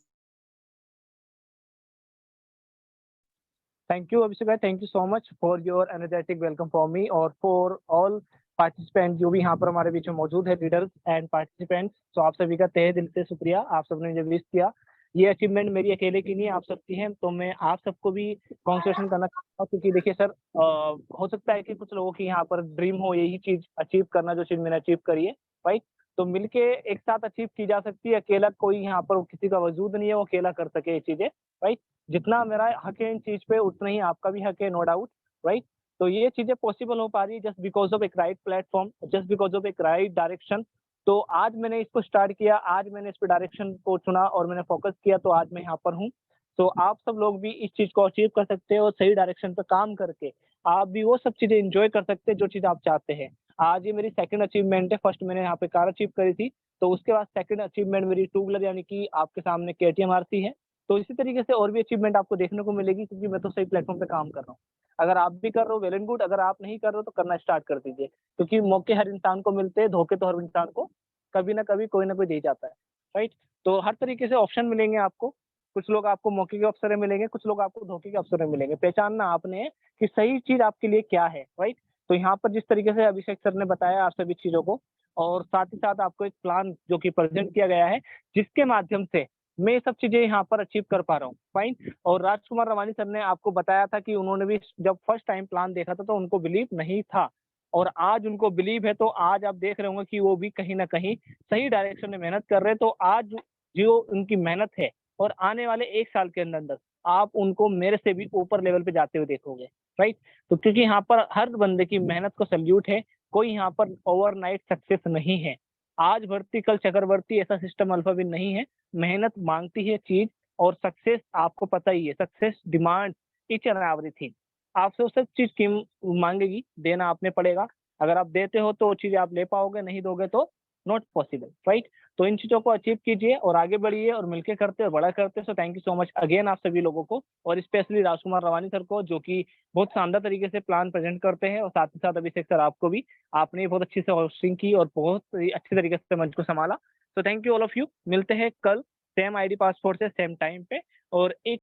Thank you, Abhishek bhai. Thank you so much for your energetic welcome for me और for all participants जो भी यहाँ पर हमारे बीच में मौजूद है, लीडर्स एंड पार्टिसिपेंट्स। तो आप सभी का तहे दिल से शुक्रिया, आप सबने मुझे विश किया। ये अचीवमेंट मेरी अकेले की नहीं, आप सबकी है, तो मैं आप सबको भी कॉन्ग्रेचुलेशन करना चाहता हूँ। क्योंकि देखिए सर, हो सकता है कि कुछ लोगों की यहाँ पर ड्रीम हो यही चीज अचीव करना जो चीज मैंने अचीव करी है, राइट। तो मिलके एक साथ अचीव की जा सकती है, अकेला कोई यहाँ पर किसी का वजूद नहीं है वो अकेला कर सके ये चीजें, राइट। जितना मेरा हक है इन चीज पे उतना ही आपका भी हक है, नो डाउट, राइट। तो ये चीजें पॉसिबल हो पा रही है जस्ट बिकॉज ऑफ एक right platform, just because of एक राइट डायरेक्शन। तो आज मैंने इसको स्टार्ट किया, आज मैंने इस पे डायरेक्शन को चुना और मैंने फोकस किया, तो आज मैं यहाँ पर हूँ। तो आप सब लोग भी इस चीज को अचीव कर सकते हैं और सही डायरेक्शन पे काम करके आप भी वो सब चीजें एंजॉय कर सकते हैं जो चीज आप चाहते हैं। आज ये मेरी सेकंड अचीवमेंट है, फर्स्ट मैंने यहाँ पे कार अचीव करी थी, तो उसके बाद सेकंड अचीवमेंट मेरी टू व्हीलर यानी कि आपके सामने KTM RC है। तो इसी तरीके से और भी अचीवमेंट आपको देखने को मिलेगी, क्योंकि मैं तो सही प्लेटफॉर्म पे काम कर रहा हूँ। अगर आप भी कर रहे हो वेल एंड गुड, अगर आप नहीं कर रहे हो तो करना स्टार्ट कर दीजिए, क्योंकि मौके हर इंसान को मिलते हैं, धोखे तो हर इंसान को कभी ना कभी कोई ना कोई दे जाता है, राइट। तो हर तरीके से ऑप्शन मिलेंगे आपको, कुछ लोग आपको मौके के अवसर मिलेंगे, कुछ लोग आपको धोखे के अवसर मिलेंगे। पहचानना आपने है कि सही चीज आपके लिए क्या है, राइट। तो यहाँ पर जिस तरीके से अभिषेक सर ने बताया आप सभी चीजों को, और साथ ही साथ आपको एक प्लान जो कि प्रेजेंट किया गया है, जिसके माध्यम से मैं ये सब चीजें यहाँ पर अचीव कर पा रहा हूँ। फाइन। और राजकुमार रवानी सर ने आपको बताया था कि उन्होंने भी जब फर्स्ट टाइम प्लान देखा था तो उनको बिलीव नहीं था, और आज उनको बिलीव है। तो आज आप देख रहे होंगे कि वो भी कहीं ना कहीं सही डायरेक्शन में मेहनत कर रहे हैं। तो आज जो उनकी मेहनत है, और आने वाले 1 साल के अंदर अंदर आप उनको मेरे से भी ऊपर लेवल पे जाते हुए देखोगे। राइट। तो क्योंकि यहाँ पर हर बंदे की मेहनत को सल्यूट है, कोई यहाँ पर ओवरनाइट सक्सेस नहीं है। आज भर्ती कल चक्रवर्ती ऐसा सिस्टम अल्फाबेट नहीं है। मेहनत मांगती है चीज, और सक्सेस आपको पता ही है, success demand each and everything. आपसे वो सब चीज की मांगेगी, देना आपने पड़ेगा। अगर आप देते हो तो वो चीज आप ले पाओगे, नहीं दोगे तो नॉट पॉसिबल। राइट। तो इन चीजों को अचीव कीजिए और आगे बढ़िए और मिलकर करते और बड़ा करते। So thank you so much again आप सभी लोगों को, और स्पेशली राजकुमार रवानी सर को, जो कि बहुत शानदार तरीके से प्लान प्रेजेंट करते हैं, और साथ ही साथ अभिषेक सर आपको भी, आपने बहुत अच्छी से होस्टिंग की और बहुत ही अच्छे तरीके से मंच को संभाला। तो thank you all of you. मिलते हैं कल सेम आईडी पासपोर्ट से सेम टाइम पे, और एक